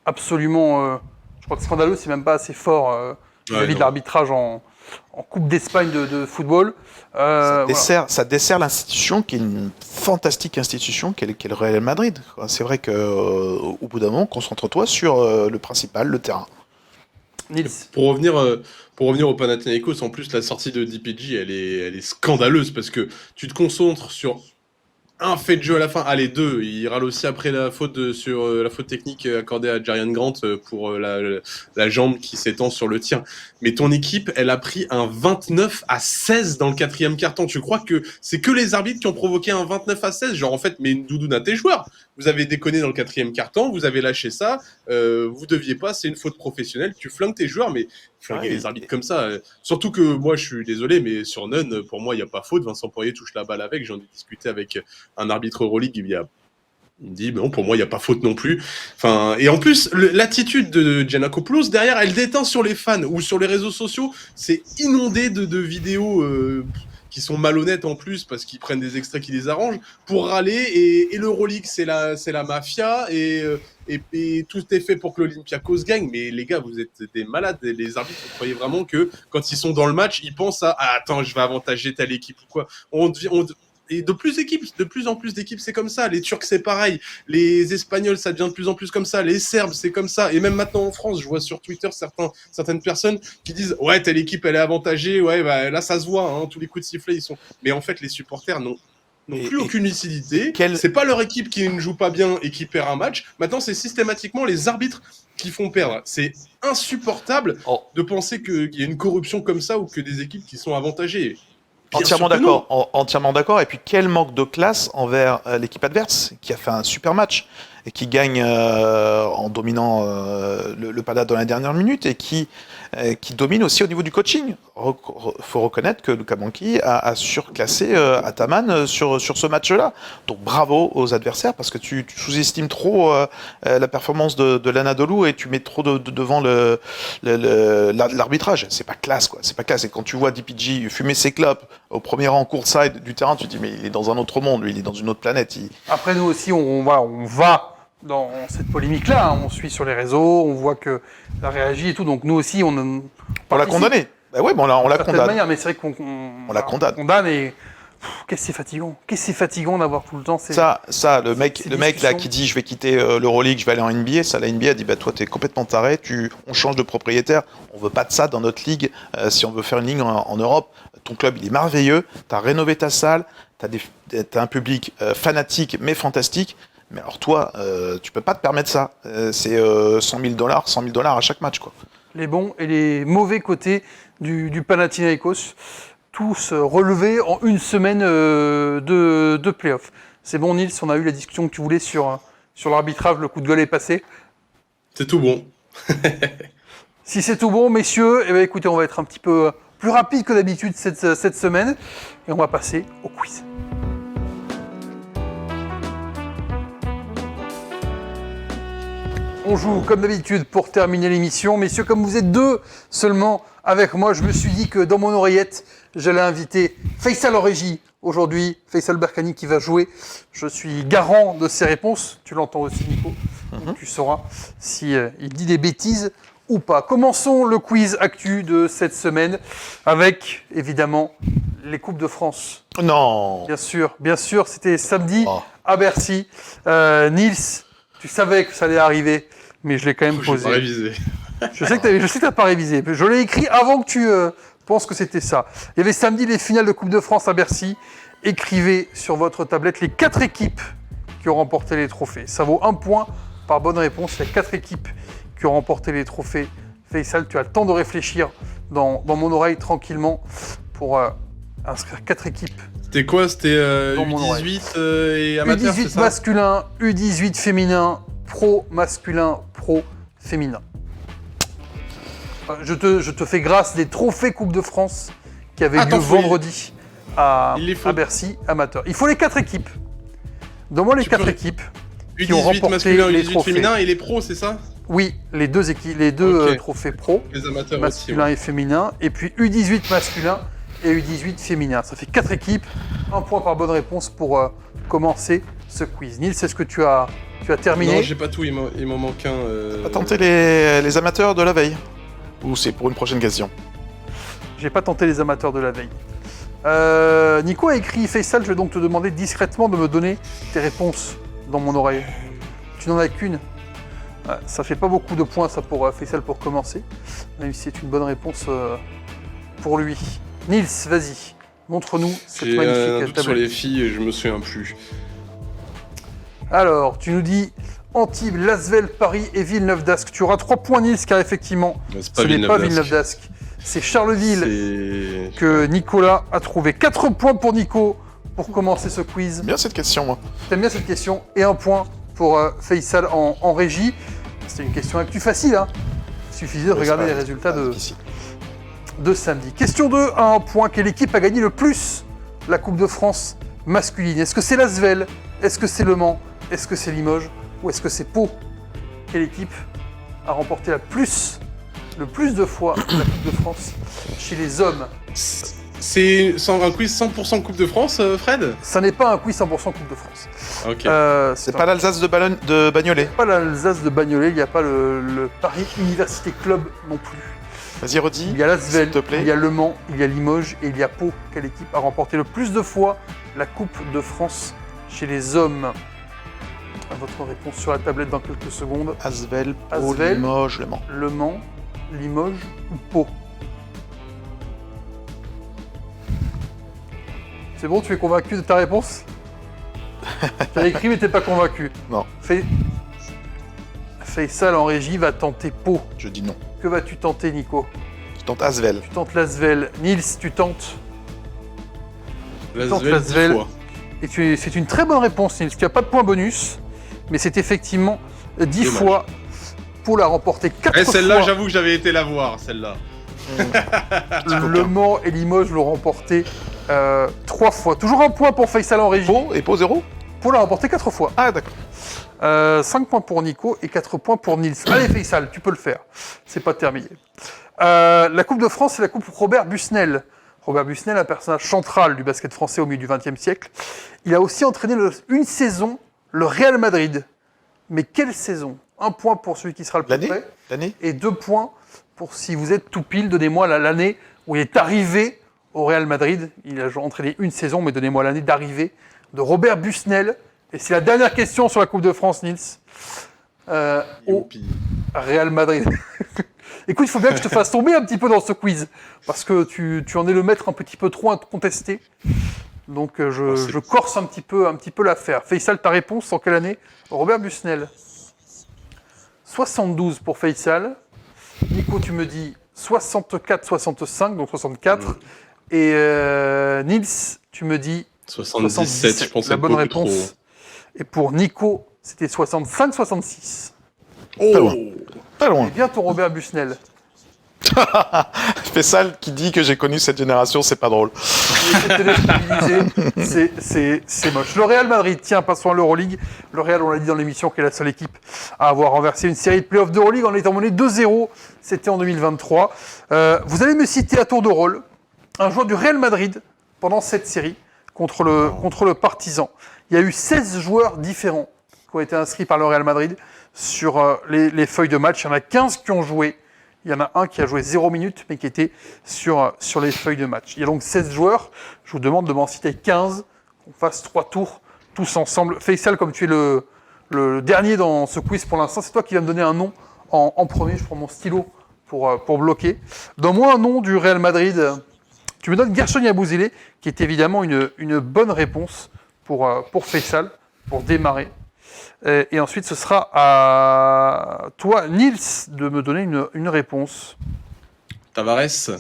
absolument... je crois que scandaleux, c'est même pas assez fort vis-à-vis de l'arbitrage en Coupe d'Espagne de football. Ça dessert l'institution qui est une fantastique institution qu'est le Real Madrid. C'est vrai qu'au bout d'un moment, concentre-toi sur le principal, le terrain. Nils. Pour revenir au Panathinaikos, en plus la sortie de DPG, elle est scandaleuse parce que tu te concentres sur un fait de jeu à la fin, allez 2, il râle aussi après la faute sur la faute technique accordée à Jarian Grant pour la jambe qui s'étend sur le tir. Mais ton équipe, elle a pris un 29-16 dans le 4e quart-temps. Tu crois que c'est que les arbitres qui ont provoqué un 29-16? Genre en fait, mais doudoune à tes joueurs. Vous avez déconné dans le 4e quart-temps, vous avez lâché ça, vous deviez pas, c'est une faute professionnelle, tu flingues tes joueurs, mais flinguer les arbitres comme ça. Surtout que moi, je suis désolé, mais sur Nunn, pour moi, il n'y a pas faute. Vincent Poirier touche la balle avec, j'en ai discuté avec un arbitre Euroleague, il me dit, mais non, pour moi, il n'y a pas faute non plus. Enfin, et en plus, l'attitude de Giannakopoulos, derrière, elle déteint sur les fans ou sur les réseaux sociaux. C'est inondé de vidéos qui sont malhonnêtes en plus parce qu'ils prennent des extraits qui les arrangent pour râler. Et l'Euroleague, c'est la mafia et tout est fait pour que l'Olympiakos gagne. Mais les gars, vous êtes des malades. Les arbitres, vous croyez vraiment que quand ils sont dans le match, ils pensent à attends, je vais avantager telle équipe ou quoi. Et de plus en plus d'équipes, c'est comme ça. Les Turcs, c'est pareil. Les Espagnols, ça devient de plus en plus comme ça. Les Serbes, c'est comme ça. Et même maintenant en France, je vois sur Twitter certaines personnes qui disent « Ouais, telle équipe, elle est avantagée. Ouais, bah, là, ça se voit. Hein, tous les coups de sifflet, ils sont... » Mais en fait, les supporters n'ont plus aucune lucidité. C'est pas leur équipe qui ne joue pas bien et qui perd un match. Maintenant, c'est systématiquement les arbitres qui font perdre. C'est insupportable de penser qu'il y a une corruption comme ça ou que des équipes qui sont avantagées. Entièrement sûr que d'accord. Entièrement d'accord. Et puis quel manque de classe envers l'équipe adverse qui a fait un super match et qui gagne en dominant le Pana dans la dernière minute et qui domine aussi au niveau du coaching. Faut reconnaître que Luka Banchi a surclassé Ataman sur ce match-là. Donc bravo aux adversaires parce que tu sous-estimes trop la performance de l'Anadolu et tu mets trop devant l'arbitrage. C'est pas classe, quoi. C'est pas classe. Et quand tu vois DPG fumer ses clopes au premier rang courtside du terrain, tu te dis mais il est dans un autre monde, lui, il est dans une autre planète. Après, nous aussi, on va dans cette polémique-là. Hein. On suit sur les réseaux, on voit que ça réagit et tout. Donc nous aussi, on l'a condamné. Ben ouais, on la condamne. Manière, mais c'est vrai qu'on la condamne. Et qu'est-ce que c'est fatigant. Qu'est-ce que c'est fatigant d'avoir tout le temps ça, le mec là qui dit je vais quitter l'Euroleague, je vais aller en NBA, ça la NBA a dit bah toi t'es complètement taré, on change de propriétaire, on veut pas de ça dans notre ligue. Si on veut faire une ligue en Europe, ton club il est merveilleux, t'as rénové ta salle, t'as un public fanatique mais fantastique. Mais alors toi, tu peux pas te permettre ça. C'est $100 000 à chaque match, quoi. Les bons et les mauvais côtés du Panathinaikos, tous relevés en une semaine de play-off. C'est bon, Nils, on a eu la discussion que tu voulais sur l'arbitrage, le coup de gueule est passé. C'est tout bon. Si c'est tout bon, messieurs, eh bien, écoutez, on va être un petit peu plus rapide que d'habitude cette semaine et on va passer au quiz. On joue comme d'habitude pour terminer l'émission. Messieurs, comme vous êtes deux seulement avec moi, je me suis dit que dans mon oreillette, j'allais inviter Faisal en régie aujourd'hui. Faisal Berkani qui va jouer. Je suis garant de ses réponses. Tu l'entends aussi, Nico. Donc, tu sauras si il dit des bêtises ou pas. Commençons le quiz actu de cette semaine avec, évidemment, les Coupes de France. Non. Bien sûr, c'était samedi à Bercy. Nils, tu savais que ça allait arriver, mais je l'ai quand même posé. Je n'ai pas révisé. Je sais que tu n'as pas révisé. Je l'ai écrit avant que tu penses que c'était ça. Il y avait samedi les finales de Coupe de France à Bercy. Écrivez sur votre tablette les 4 équipes qui ont remporté les trophées. Ça vaut 1 point par bonne réponse. Il y a 4 équipes qui ont remporté les trophées. Faisal, tu as le temps de réfléchir dans mon oreille tranquillement pour inscrire 4 équipes. C'était quoi? C'était U18 et amateur, c'est U18 ça? masculin, U18 féminin, pro masculin, pro féminin. Je te fais grâce des trophées Coupe de France qui avaient lieu vendredi à Bercy, amateur. Il faut les 4 équipes. Donne-moi les 4 équipes qui ont remporté masculin, les U18 trophées. féminin et les pros, c'est ça? Oui, les deux trophées pro, les amateurs masculin aussi, et féminin, et puis U18 masculin et U18 féminin. Ça fait 4 équipes, 1 point par bonne réponse pour commencer ce quiz. Nils, est-ce que tu as terminé? Non, j'ai pas tout, il m'en manque un. T'as tenté les amateurs de la veille? Ou c'est pour une prochaine question? J'ai pas tenté les amateurs de la veille. Nico a écrit Faisal, je vais donc te demander discrètement de me donner tes réponses dans mon oreille. Tu n'en as qu'une. Ça fait pas beaucoup de points ça pour Faisal pour commencer, même si c'est une bonne réponse pour lui. Nils, vas-y, montre-nous cette J'ai magnifique un doute tablette. sur les filles et je me souviens plus. Alors, tu nous dis Antibes, Lasvel, Paris et Villeneuve d'Ascq. Tu auras 3 points, Nils, car effectivement, ce n'est pas Villeneuve d'Ascq. C'est Charleville que Nicolas a trouvé. 4 points pour Nico pour commencer ce quiz. Bien cette question, moi. T'aimes bien cette question. Et 1 point pour Faisal en régie. C'était une question actu facile. Hein. Il suffisait de regarder les résultats de samedi. Question 2 à 1 point. Quelle équipe a gagné le plus la Coupe de France masculine? Est-ce que c'est Lasvel? Est-ce que c'est Le Mans? Est-ce que c'est Limoges? Ou est-ce que c'est Pau? Quelle équipe a remporté le plus de fois la Coupe de France chez les hommes? C'est un quiz 100% Coupe de France, Fred? Ça n'est pas un quiz 100% Coupe de France. Ok. C'est pas l'Alsace de Bagnolet? Pas l'Alsace de Bagnolet, il n'y a pas le Paris Université Club non plus. Vas-y, redis. Il y a Lasvel, s'il te plaît. il y a Le Mans, il y a Limoges et il y a Pau. Quelle équipe a remporté le plus de fois la Coupe de France chez les hommes? Votre réponse sur la tablette dans quelques secondes. Asvel, Pau, Asvel. Limoges, Le Mans. Le Mans, Limoges ou Pau? C'est bon, tu es convaincu de ta réponse? Tu as écrit mais t'es pas convaincu. Non. Faisal en régie va tenter Pau. Je dis non. Que vas-tu tenter, Nico? Je tente Asvel. Tu tentes Lasvel. Nils, tu tentes tentes Lasvel, 10 Lasvel. fois. Et c'est une très bonne réponse, Nils. Tu n'as pas de point bonus, mais c'est effectivement 10 Dommage. fois pour la remporter 4 Celle-là, fois. j'avoue que j'avais été la voir, celle-là. Le Mans et Limoges l'ont remporté 3 fois. Toujours un point pour Faisal en régie. Pau et Pau 0. Pour la remporter 4 fois. Ah, d'accord. 5 points pour Nico et 4 points pour Nils. Allez Faisal, tu peux le faire. C'est pas terminé. La Coupe de France, c'est la Coupe Robert Busnel. Robert Busnel, un personnage central du basket français au milieu du XXe siècle. Il a aussi entraîné une saison le Real Madrid. Mais quelle saison? 1 point pour celui qui sera le plus L'année près. L'année Et 2 points pour si vous êtes tout pile. Donnez-moi l'année où il est arrivé au Real Madrid. Il a entraîné une saison, mais donnez-moi l'année d'arrivée de Robert Busnel. Et c'est la dernière question sur la Coupe de France, Nils. Au Youpi. Real Madrid. Écoute, il faut bien que je te fasse tomber un petit peu dans ce quiz, parce que tu en es le maître un petit peu trop incontesté. Donc je corse un petit peu l'affaire. Faisal, ta réponse, en quelle année? Robert Busnel. 72 pour Faisal. Nico, tu me dis 64-65, donc 64. Et Nils, tu me dis 77, je pense. la bonne beaucoup réponse. trop. Et pour Nico, c'était 65-66. Pas loin. Pas Et loin. bien ton Robert Busnel. Faisal qui dit que j'ai connu cette génération, c'est pas drôle. C'est moche. Le Real Madrid, tiens, passons à l'Euroleague. Le Real, on l'a dit dans l'émission, qui est la seule équipe à avoir renversé une série de playoffs d'Euroleague en étant mené 2-0. C'était en 2023. Vous allez me citer à tour de rôle un joueur du Real Madrid pendant cette série contre le Partizan. Il y a eu 16 joueurs différents qui ont été inscrits par le Real Madrid sur les feuilles de match. Il y en a 15 qui ont joué. Il y en a un qui a joué 0 minutes, mais qui était sur les feuilles de match. Il y a donc 16 joueurs. Je vous demande de m'en citer 15, qu'on fasse 3 tours tous ensemble. Faisal, comme tu es le dernier dans ce quiz pour l'instant, c'est toi qui vas me donner un nom en premier. Je prends mon stylo pour bloquer. Donne-moi un nom du Real Madrid. Tu me donnes Gershon Yabusele, qui est évidemment une bonne réponse pour Faisal, pour démarrer. Et ensuite, ce sera à toi, Nils, de me donner une réponse. Tavares.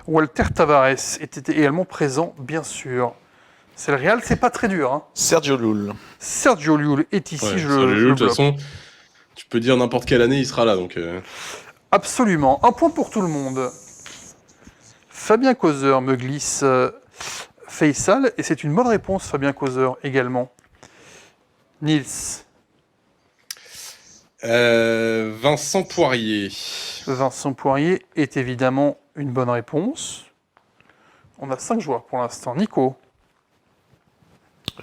Walter Tavares était également présent, bien sûr. C'est le Real, c'est pas très dur. Hein. Sergio Llull. Sergio Llull est ici, Ouais, je Sergio Llull, le de toute bloque. façon, tu peux dire n'importe quelle année, il sera là. Donc, Absolument. Un point pour tout le monde. Fabien Causeur me glisse Faisal, et c'est une bonne réponse, Fabien Causeur, également. Nils. Vincent Poirier. Vincent Poirier est évidemment une bonne réponse. On a 5 joueurs pour l'instant. Nico.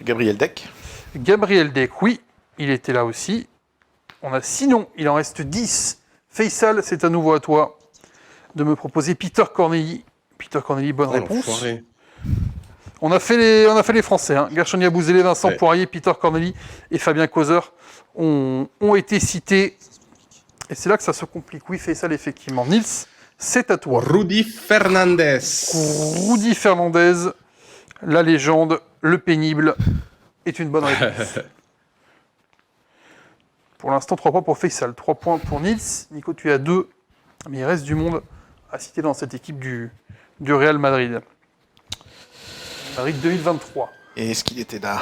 Gabriel Deck. Gabriel Deck, oui, il était là aussi. On a 6 noms, il en reste 10. Faisal, c'est à nouveau à toi de me proposer Peter Corneli. Peter Corneli, bonne réponse. L'enfoiré. On a fait les Français. Hein. Gershon Yabusele, Vincent Poirier, Peter Corneli et Fabien Causeur ont été cités. Et c'est là que ça se complique. Oui, Faisal, effectivement. Nils, c'est à toi. Rudy Fernandez. Rudy Fernandez, la légende, le pénible, est une bonne réponse. Pour l'instant, 3 points pour Faisal, 3 points pour Nils. Nico, tu as 2, mais il reste du monde à citer dans cette équipe du Real Madrid. Madrid 2023. Et est-ce qu'il était là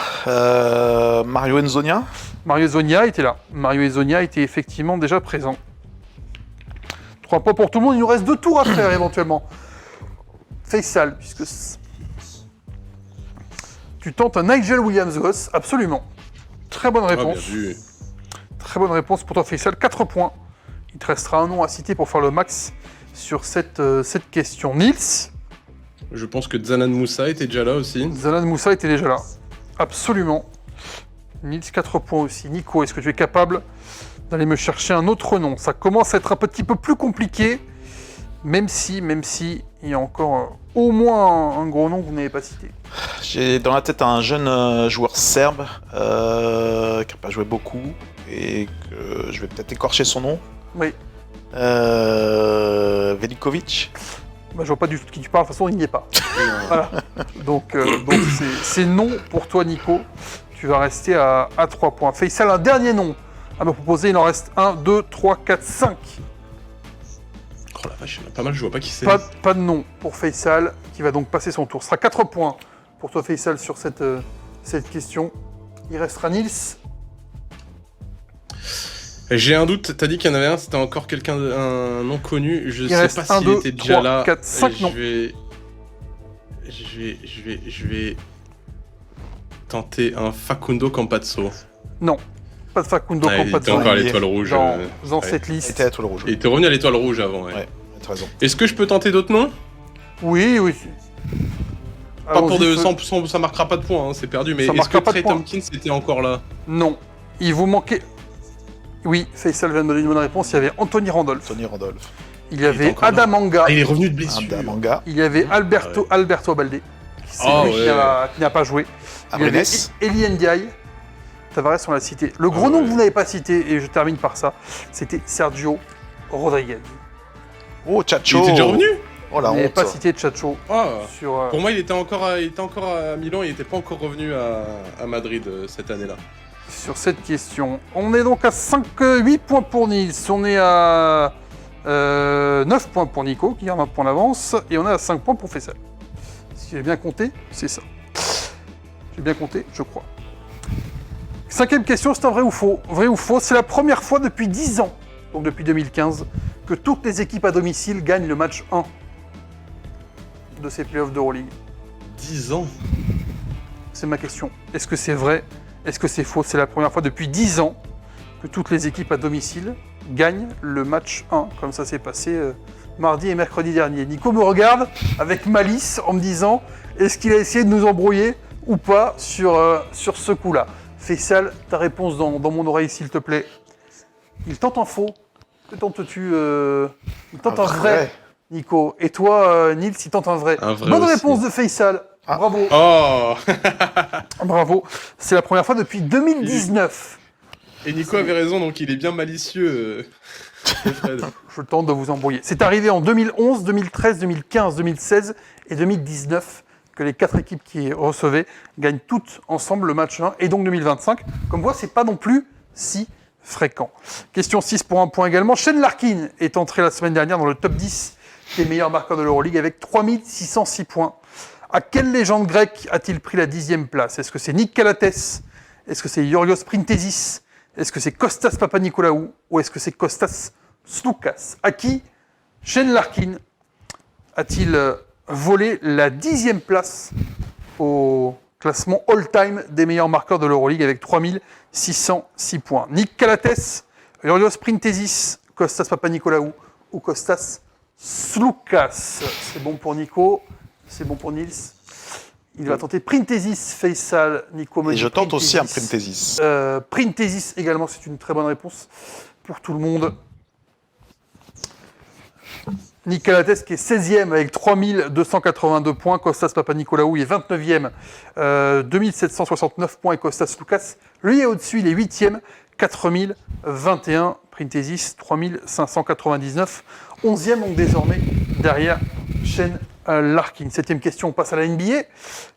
Mario Enzonia. Mario Zonia était là. Mario Zonia était effectivement déjà présent. 3 points pour tout le monde. Il nous reste 2 tours à faire éventuellement. Faisal, puisque tu tentes un Nigel Williams-Goss, absolument. Très bonne Ah, bien réponse. vu. Très bonne réponse pour toi, Faisal. 4 points. Il te restera un nom à citer pour faire le max sur cette question. Nils, Je pense que Zanan Moussa était déjà là aussi. Zanan Moussa était déjà là. Absolument. Nils, 4 points aussi. Nico, est-ce que tu es capable d'aller me chercher un autre nom? Ça commence à être un petit peu plus compliqué, même si il y a encore au moins un gros nom que vous n'avez pas cité. J'ai dans la tête un jeune joueur serbe qui n'a pas joué beaucoup et que je vais peut-être écorcher son nom. Oui. Velikovic. Bah, je vois pas du tout de qui tu parles, de toute façon il n'y est pas. Voilà. Donc c'est non pour toi, Nico. Tu vas rester à 3 points. Faisal, un dernier nom à me proposer. Il en reste 1, 2, 3, 4, 5. Oh la vache, il y en a pas mal, je vois pas qui c'est. Pas de nom pour Faisal, qui va donc passer son tour. Ce sera 4 points pour toi, Faisal, sur cette question. Il restera Nils. J'ai un doute, t'as dit qu'il y en avait un, c'était encore un non connu. Je sais reste pas un, s'il deux, était déjà 3, là. 4, 5 noms. Je vais tenter un Facundo Campazzo. Non, pas de Facundo Il était Campazzo encore à l'étoile rouge. dans cette liste. C'était à tout le rouge. Il était revenu à l'étoile rouge avant. Ouais, t'as raison. Est-ce que je peux tenter d'autres noms? Oui. Pas pour Allons-y, ça marquera pas de points, hein, c'est perdu. Mais Ça est-ce que marquera pas de Trey points. Tompkins était encore là? Non. Il vous manquait... Oui, Faisal vient de donner une bonne réponse. Il y avait Anthony Randolph. Tony Randolph. Il y avait encore là. Adam Anga. Ah, il est revenu de blessure. Un manga. Il y avait Alberto Baldé. C'est lui qui n'a pas joué. Il y avait Abrines. Eli Ndiaye. Tavares, on l'a cité. Le gros nom que vous n'avez pas cité, et je termine par ça, c'était Sergio Rodriguez. Oh, Il Chacho. était déjà revenu? Oh la Vous n'avez honte. pas cité Chacho sur... Pour moi, il était encore à Milan, il n'était pas encore revenu à Madrid cette année-là. sur cette question. On est donc à 8 points pour Nils, on est à 9 points pour Nico, qui garde un point d'avance, et on est à 5 points pour Faisal. Si j'ai bien compté, c'est ça. J'ai bien compté, je crois. Cinquième question, c'est un vrai ou faux? Vrai ou faux? C'est la première fois depuis 10 ans, donc depuis 2015, que toutes les équipes à domicile gagnent le match 1 de ces playoffs d'Euroleague. 10 ans. C'est ma question. Est-ce que c'est vrai? Est-ce que c'est faux? C'est la première fois depuis 10 ans que toutes les équipes à domicile gagnent le match 1, comme ça s'est passé mardi et mercredi dernier. Nico me regarde avec malice en me disant, est-ce qu'il a essayé de nous embrouiller ou pas sur ce coup-là? Faisal, ta réponse dans mon oreille, s'il te plaît. Il tente un faux. Que tentes-tu Il tente un vrai, Nico. Et toi, Nils, il tente un vrai. Bonne aussi. réponse de Faisal. Ah. Bravo. Oh. Bravo. C'est la première fois depuis 2019. Et Nico avait raison, donc il est bien malicieux. Fred. Je tente de vous embrouiller. C'est arrivé en 2011, 2013, 2015, 2016 et 2019 que les 4 équipes qui recevaient gagnent toutes ensemble le match 1 et donc 2025. Comme vous, c'est pas non plus si fréquent. Question 6 pour un point également. Shane Larkin est entré la semaine dernière dans le top 10 des meilleurs marqueurs de l'Euroleague avec 3606 points. À quelle légende grecque a-t-il pris la 10e place? Est-ce que c'est Nick Calates? Est-ce que c'est Yorios Printesis? Est-ce que c'est Kostas Papanikolaou? Ou est-ce que c'est Kostas Sloukas? À qui Shane Larkin a-t-il volé la 10e place au classement all-time des meilleurs marqueurs de l'Euroleague avec 3606 points? Nick Calates, Yorios Printesis, Kostas Papanikolaou ou Kostas Sloukas? C'est bon pour Nico, c'est bon pour Nils. Il va tenter Printesis, Faisal, Nico me Et dit je tente aussi un Printesis. Printesis. Printesis également, c'est une très bonne réponse pour tout le monde. Nick Calates qui est 16e avec 3282 points. Kostas Papanikolaou est 29e, 2769 points. Et Kostas Sloukas, lui, est au-dessus, il est 8e, 4021. Printesis, 3599. 11e, donc désormais, derrière Shane Larkin. 7e question, on passe à la NBA.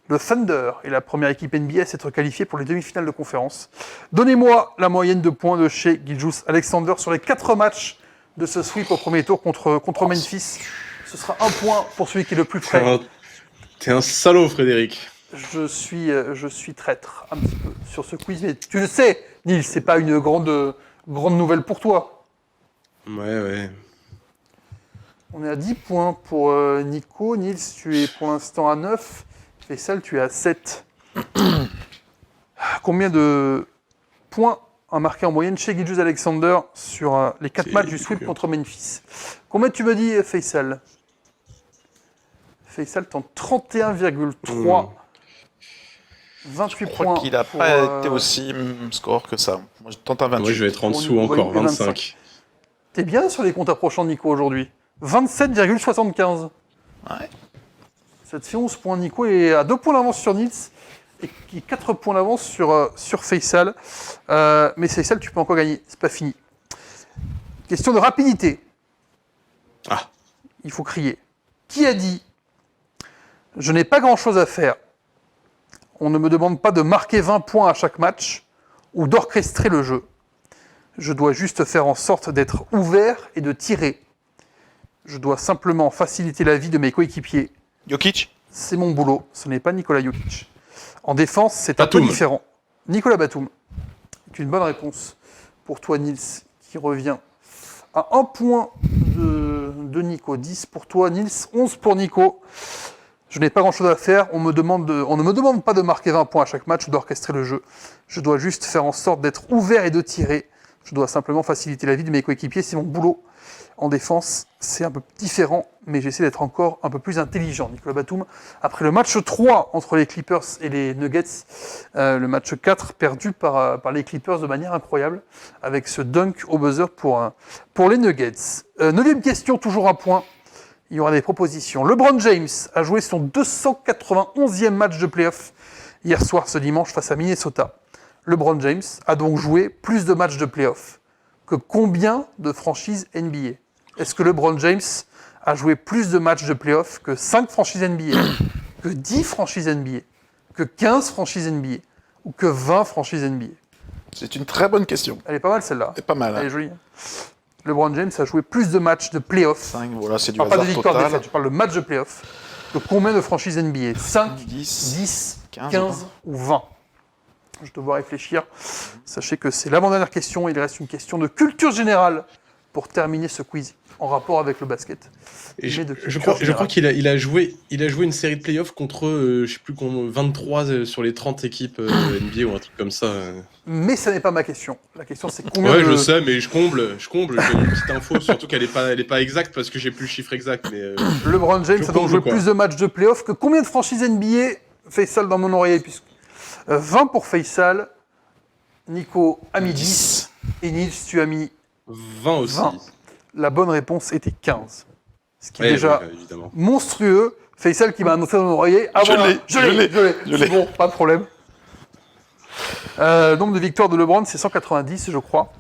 Le Thunder est la première équipe NBA à s'être qualifiée pour les demi-finales de conférence. Donnez-moi la moyenne de points de chez Gilgeous-Alexander sur les 4 matchs de ce sweep au premier tour contre Memphis. Ce sera 1 point pour celui qui est le plus près. T'es un salaud, Frédéric. Je suis traître un petit peu sur ce quiz, mais tu le sais, Nils, c'est pas une grande nouvelle pour toi. Ouais. On est à 10 points pour Nico. Nils, tu es pour l'instant à 9. Faisal, tu es à 7. Combien de points a marqué en moyenne chez Gilgeous-Alexander sur les 4 matchs du sweep contre Memphis? Combien tu me dis, Faisal? Faisal tente 31,3. 28 Je crois points. qu'il n'a pour, pas été aussi score que ça. Moi, je tente un 28. Moi, je vais être en Pour dessous une encore, moyenne de 25. T'es bien sur les comptes approchants de Nico aujourd'hui. 27,75. Ouais. Ça te fait 11 points. Nico est à 2 points d'avance sur Nils et qui 4 points d'avance sur Faisal. Mais Faisal, tu peux encore gagner. C'est pas fini. Question de rapidité. Ah. Il faut crier. Qui a dit « Je n'ai pas grand-chose à faire. On ne me demande pas de marquer 20 points à chaque match ou d'orchestrer le jeu. Je dois juste faire en sorte d'être ouvert et de tirer. Je dois simplement faciliter la vie de mes coéquipiers. Jokic. c'est mon boulot, ce n'est pas Nikola Jokic. En défense, c'est un peu Batum. différent. Nicolas Batum, c'est une bonne réponse pour toi, Nils, qui revient à 1 point de Nico. 10 pour toi, Nils, 11 pour Nico. Je n'ai pas grand-chose à faire. On ne me demande pas de marquer 20 points à chaque match ou d'orchestrer le jeu. Je dois juste faire en sorte d'être ouvert et de tirer. Je dois simplement faciliter la vie de mes coéquipiers. C'est mon boulot. En défense, c'est un peu différent, mais j'essaie d'être encore un peu plus intelligent. Nicolas Batum, après le match 3 entre les Clippers et les Nuggets, le match 4 perdu par les Clippers de manière incroyable, avec ce dunk au buzzer pour les Nuggets. 9e question, toujours un point. Il y aura des propositions. LeBron James a joué son 291e match de playoff hier soir, ce dimanche, face à Minnesota. LeBron James a donc joué plus de matchs de playoff que combien de franchises NBA? Est-ce que LeBron James a joué plus de matchs de playoff que 5 franchises NBA, que 10 franchises NBA, que 15 franchises NBA ou que 20 franchises NBA? C'est une très bonne question. Elle est pas mal celle-là. C'est pas mal. Elle est jolie. LeBron James a joué plus de matchs de playoff. 5, voilà, c'est du Je parle pas de hasard victoire total. défaite, je parle de matchs de playoff. Que combien de franchises NBA? 5, 10, 10, 15, 15 ou 20? Je dois réfléchir. Sachez que c'est l'avant-dernière question. Il reste une question de culture générale pour terminer ce quiz en rapport avec le basket. Et Mais de je culture crois générale. qu'il a joué une série de playoffs contre, je sais plus combien, 23 sur les 30 équipes NBA ou un truc comme ça. Mais ça n'est pas ma question. La question, c'est combien Ouais, de... je sais, mais je comble. J'ai une petite info, surtout qu'elle est pas exacte parce que j'ai plus le chiffre exact. Mais LeBron James je a donc comble, joué quoi. plus de matchs de playoff que combien de franchises NBA? Faisal dans mon oreiller, puisque 20 pour Faisal. Nico a mis 10. Et Nils, tu as mis 20 aussi. 20. La bonne réponse était 15. Ce qui est Ouais, déjà ouais, évidemment. monstrueux. Faisal qui m'a annoncé dans mon oreiller. Je l'ai. C'est bon, pas de problème. Nombre de victoires de LeBron, c'est 190, je crois.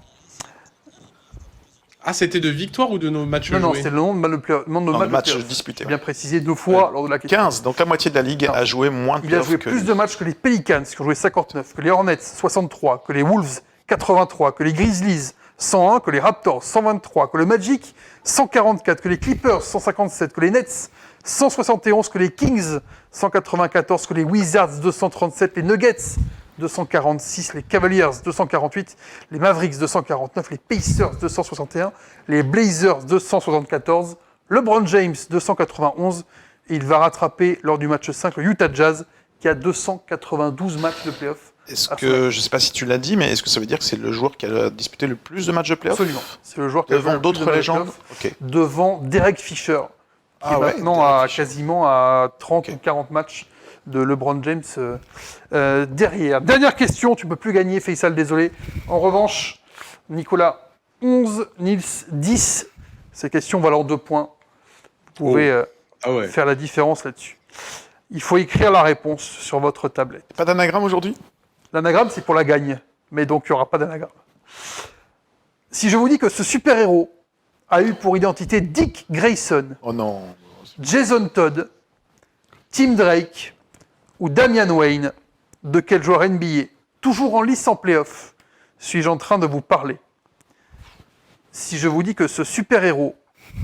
Ah, c'était de victoire ou de nos matchs Non, joués? c'est le nombre de matchs match de disputé. Bien précisé 2 fois lors de la question. 15, donc la moitié de la ligue Non. a joué moins de Il a playoffs joué que plus lui. de matchs que les Pelicans, qui ont joué 59, que les Hornets, 63, que les Wolves, 83, que les Grizzlies, 101, que les Raptors, 123, que le Magic, 144, que les Clippers, 157, que les Nets, 171, que les Kings, 194, que les Wizards, 237, les Nuggets, 246, les Cavaliers, 248, les Mavericks, 249, les Pacers, 261, les Blazers, 274, LeBron James, 291, et il va rattraper lors du match 5 le Utah Jazz, qui a 292 matchs de playoff. Est-ce que, je ne sais pas si tu l'as dit, mais est-ce que ça veut dire que c'est le joueur qui a disputé le plus de matchs de playoffs? Absolument. C'est le joueur qui a joué Devant le plus de d'autres matchs de légendes? playoff, Ok. devant Derek Fisher, qui est maintenant Derek à Fisher. quasiment à 30 Ok. ou 40 matchs de LeBron James derrière. Dernière question, tu ne peux plus gagner, Faisal, désolé. En revanche, Nicolas, 11, Nils, 10. Ces questions valent 2 points. Vous pouvez Ah ouais. faire la différence là-dessus. Il faut écrire la réponse sur votre tablette. Pas d'anagramme aujourd'hui? L'anagramme, c'est pour la gagne, mais donc il n'y aura pas d'anagramme. Si je vous dis que ce super-héros a eu pour identité Dick Grayson, Oh non. Jason Todd, Tim Drake ou Damian Wayne, de quel joueur NBA, toujours en lice en playoff, suis-je en train de vous parler? Si je vous dis que ce super-héros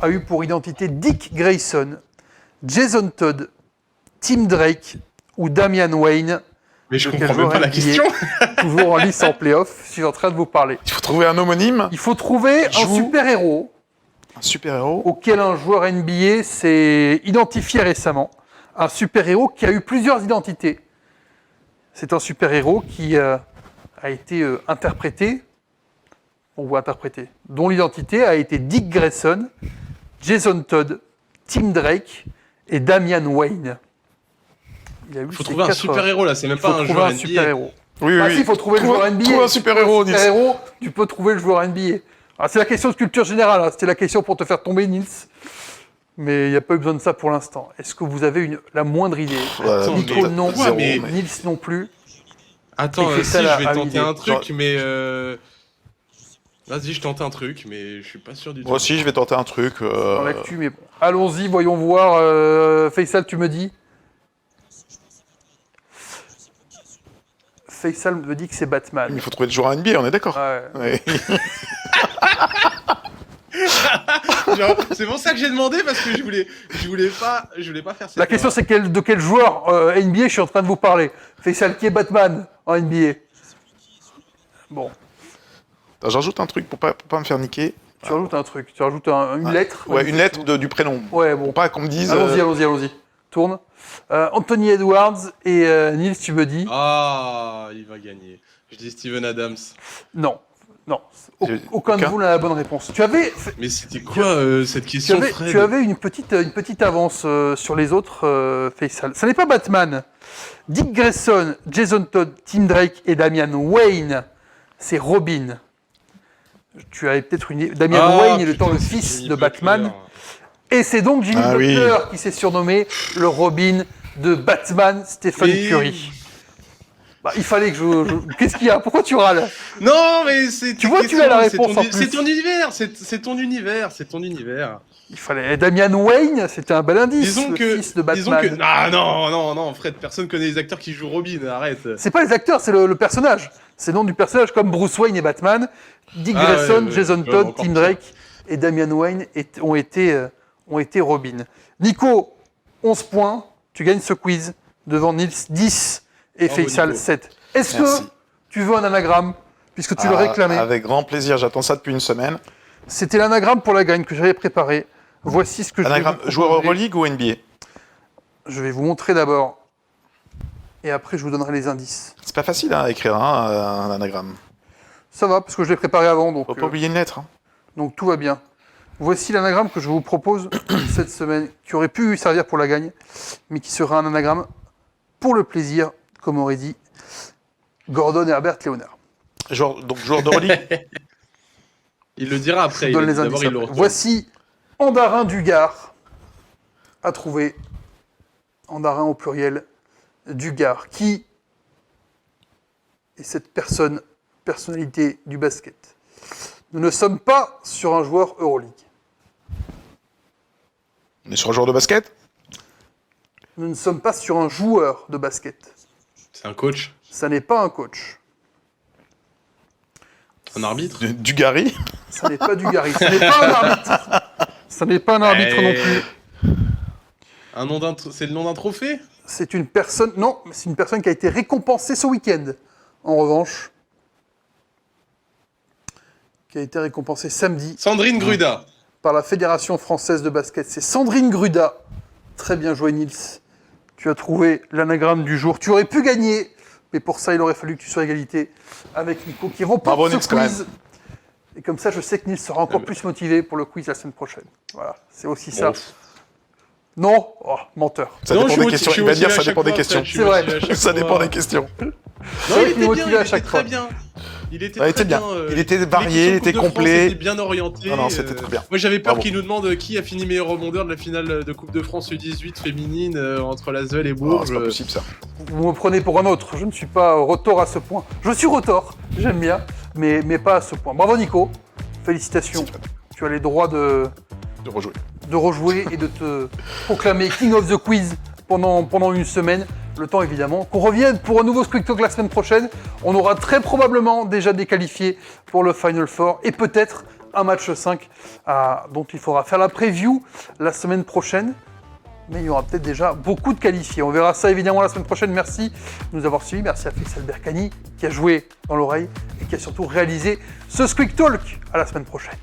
a eu pour identité Dick Grayson, Jason Todd, Tim Drake ou Damian Wayne, Mais je de quel comprends même joueur pas la NBA, question. toujours en lice en playoff, suis-je en train de vous parler? Il faut trouver un homonyme, Il faut trouver un Joue. super-héros un super-héros. auquel un joueur NBA s'est identifié récemment. Un super-héros qui a eu plusieurs identités. C'est un super-héros qui a été interprété, dont l'identité a été Dick Grayson, Jason Todd, Tim Drake et Damian Wayne. Il faut trouver un super-héros là, c'est même Il faut pas un trouver joueur un NBA. super-héros. Oui, Ah si, il faut trouver le joueur NBA. Trouve un super-héros, Nils. Super-héros, tu peux trouver le joueur NBA. Alors, c'est la question de culture générale, hein. C'était la question pour te faire tomber, Nils. Mais il n'y a pas eu besoin de ça pour l'instant. Est-ce que vous avez la moindre idée? Attends, Nico, mais- non. Ouais, mais- Nils non plus. Attends, Il fait si, ça, je là, vais à tenter l'idée. un truc, Genre- mais... Vas-y, je tente un truc, mais je suis pas sûr du tout. Moi aussi, je vais tenter un truc. Dans l'actu, mais bon. Allons-y, voyons voir. Faisal, tu me dis? Faisal me dit que c'est Batman. Il faut trouver le joueur NBA, on est d'accord? Ouais. Ouais. Genre, c'est pour ça que j'ai demandé parce que je voulais pas faire ça. La question c'est de quel joueur NBA je suis en train de vous parler. Faisal, qui est Batman en NBA? Bon, Attends, j'ajoute un truc pour pas me faire niquer. tu rajoutes un truc, tu rajoutes une lettre. Ouais, une lettre du prénom. Ouais, Pour bon. pas qu'on me dise. Allons-y. Tourne. Anthony Edwards et Nils, tu me dis? Ah, il va gagner. Je dis Steven Adams. Non. J'ai- Aucun de aucun. vous n'a la bonne réponse. Tu avais Mais c'était quoi cette question, Fred? tu avais une petite avance sur les autres, Faisal. Ce n'est pas Batman. Dick Grayson, Jason Todd, Tim Drake et Damian Wayne, c'est Robin. Tu avais peut-être une... Damian Wayne est le temps le fils Jimmy de Butler. Batman. Et c'est donc Jimmy Ah oui. Butler qui s'est surnommé le Robin de Batman, Stephen Mais- Curry. Bah, il fallait que Qu'est-ce qu'il y a? Pourquoi tu râles? Non, mais c'est. Tu vois, tu as la réponse en plus. C'est ton univers, c'est ton univers. Il fallait... Damian Wayne, c'était un bel indice, Disons le que. fils de Disons Batman. que. Ah non, Fred, personne connaît les acteurs qui jouent Robin, arrête. C'est pas les acteurs, c'est le personnage. C'est le nom du personnage, comme Bruce Wayne et Batman. Dick Ah, Grayson, ouais, Jason ouais, Todd, encore Tim pire. Drake et Damian Wayne ont été Robin. Nico, 11 points. Tu gagnes ce quiz devant Nils 10 et Bravo, Faisal Nico. 7. Est-ce que Merci. tu veux un anagramme, puisque tu le réclamais? Avec grand plaisir, j'attends ça depuis une semaine. C'était l'anagramme pour la gagne que j'avais préparé. Voici ce que Anagramme, je vais vous joueur proposer. Euroleague ou NBA? Je vais vous montrer d'abord. Et après, je vous donnerai les indices. C'est pas facile à écrire un anagramme. Ça va, parce que je l'ai préparé avant, donc... Faut pas oublier une lettre. Hein. Donc tout va bien. Voici l'anagramme que je vous propose cette semaine, qui aurait pu servir pour la gagne, mais qui sera un anagramme pour le plaisir, comme aurait dit Gordon Herbert Léonard. Donc joueur d'Euroleague. Il le dira Je après. vous donne les D'abord, indices. il le après. retourne. Voici Andarin Dugard à trouver. Andarin au pluriel, Dugard. Qui est cette personnalité du basket? Nous ne sommes pas sur un joueur Euroleague. On est sur un joueur de basket? Nous ne sommes pas sur un joueur de basket. C'est un coach, Ça n'est pas un coach. un arbitre. Du Gary? Ça n'est pas Dugarry. Ça n'est pas un arbitre. Ça n'est pas un arbitre non plus. C'est le nom d'un trophée? C'est une personne... Non, c'est une personne qui a été récompensée ce week-end. En revanche, qui a été récompensée samedi Sandrine Gruda. par la Fédération française de basket. C'est Sandrine Gruda. Très bien joué, Nils. Tu as trouvé l'anagramme du jour. Tu aurais pu gagner, mais pour ça, il aurait fallu que tu sois à égalité avec Nico, qui remporte Bravo, ce Nils, quand quiz. Et comme ça, je sais que Nils sera encore plus motivé pour le quiz la semaine prochaine. Voilà, c'est aussi ça. Bon. Non, oh, menteur. Ça Non, dépend je des suis questions. motivé Il va dire à ça chaque dépend des fois, questions. Fred, je suis C'est vrai. motivé à chaque Ça fois. dépend des questions. Non, vrai il qu'il est était motivé bien, à il chaque était fois. très bien. Il était Ouais, il très était bien. bien. Il était les varié, il questions était Coupe de France complet. étaient bien orienté. Non, c'était très bien. Moi, j'avais peur Bravo. qu'il nous demande qui a fini meilleur rebondeur de la finale de Coupe de France U18 féminine entre Lasvel et Non, Bourges. c'est pas possible ça. Vous me prenez pour un autre. Je ne suis pas rotor à ce point. Je suis rotor, j'aime bien, mais pas à ce point. Bravo Nico. Félicitations. C'est Fred. Tu as les droits de rejouer. rejouer et de te proclamer King of the Quiz pendant une semaine. Le temps évidemment qu'on revienne pour un nouveau Squeak Talk la semaine prochaine. On aura très probablement déjà des qualifiés pour le Final Four et peut-être un match 5 dont il faudra faire la preview la semaine prochaine. Mais il y aura peut-être déjà beaucoup de qualifiés. On verra ça évidemment la semaine prochaine. Merci de nous avoir suivis. Merci à Faisal Berkani qui a joué dans l'oreille et qui a surtout réalisé ce Squeak Talk. À la semaine prochaine.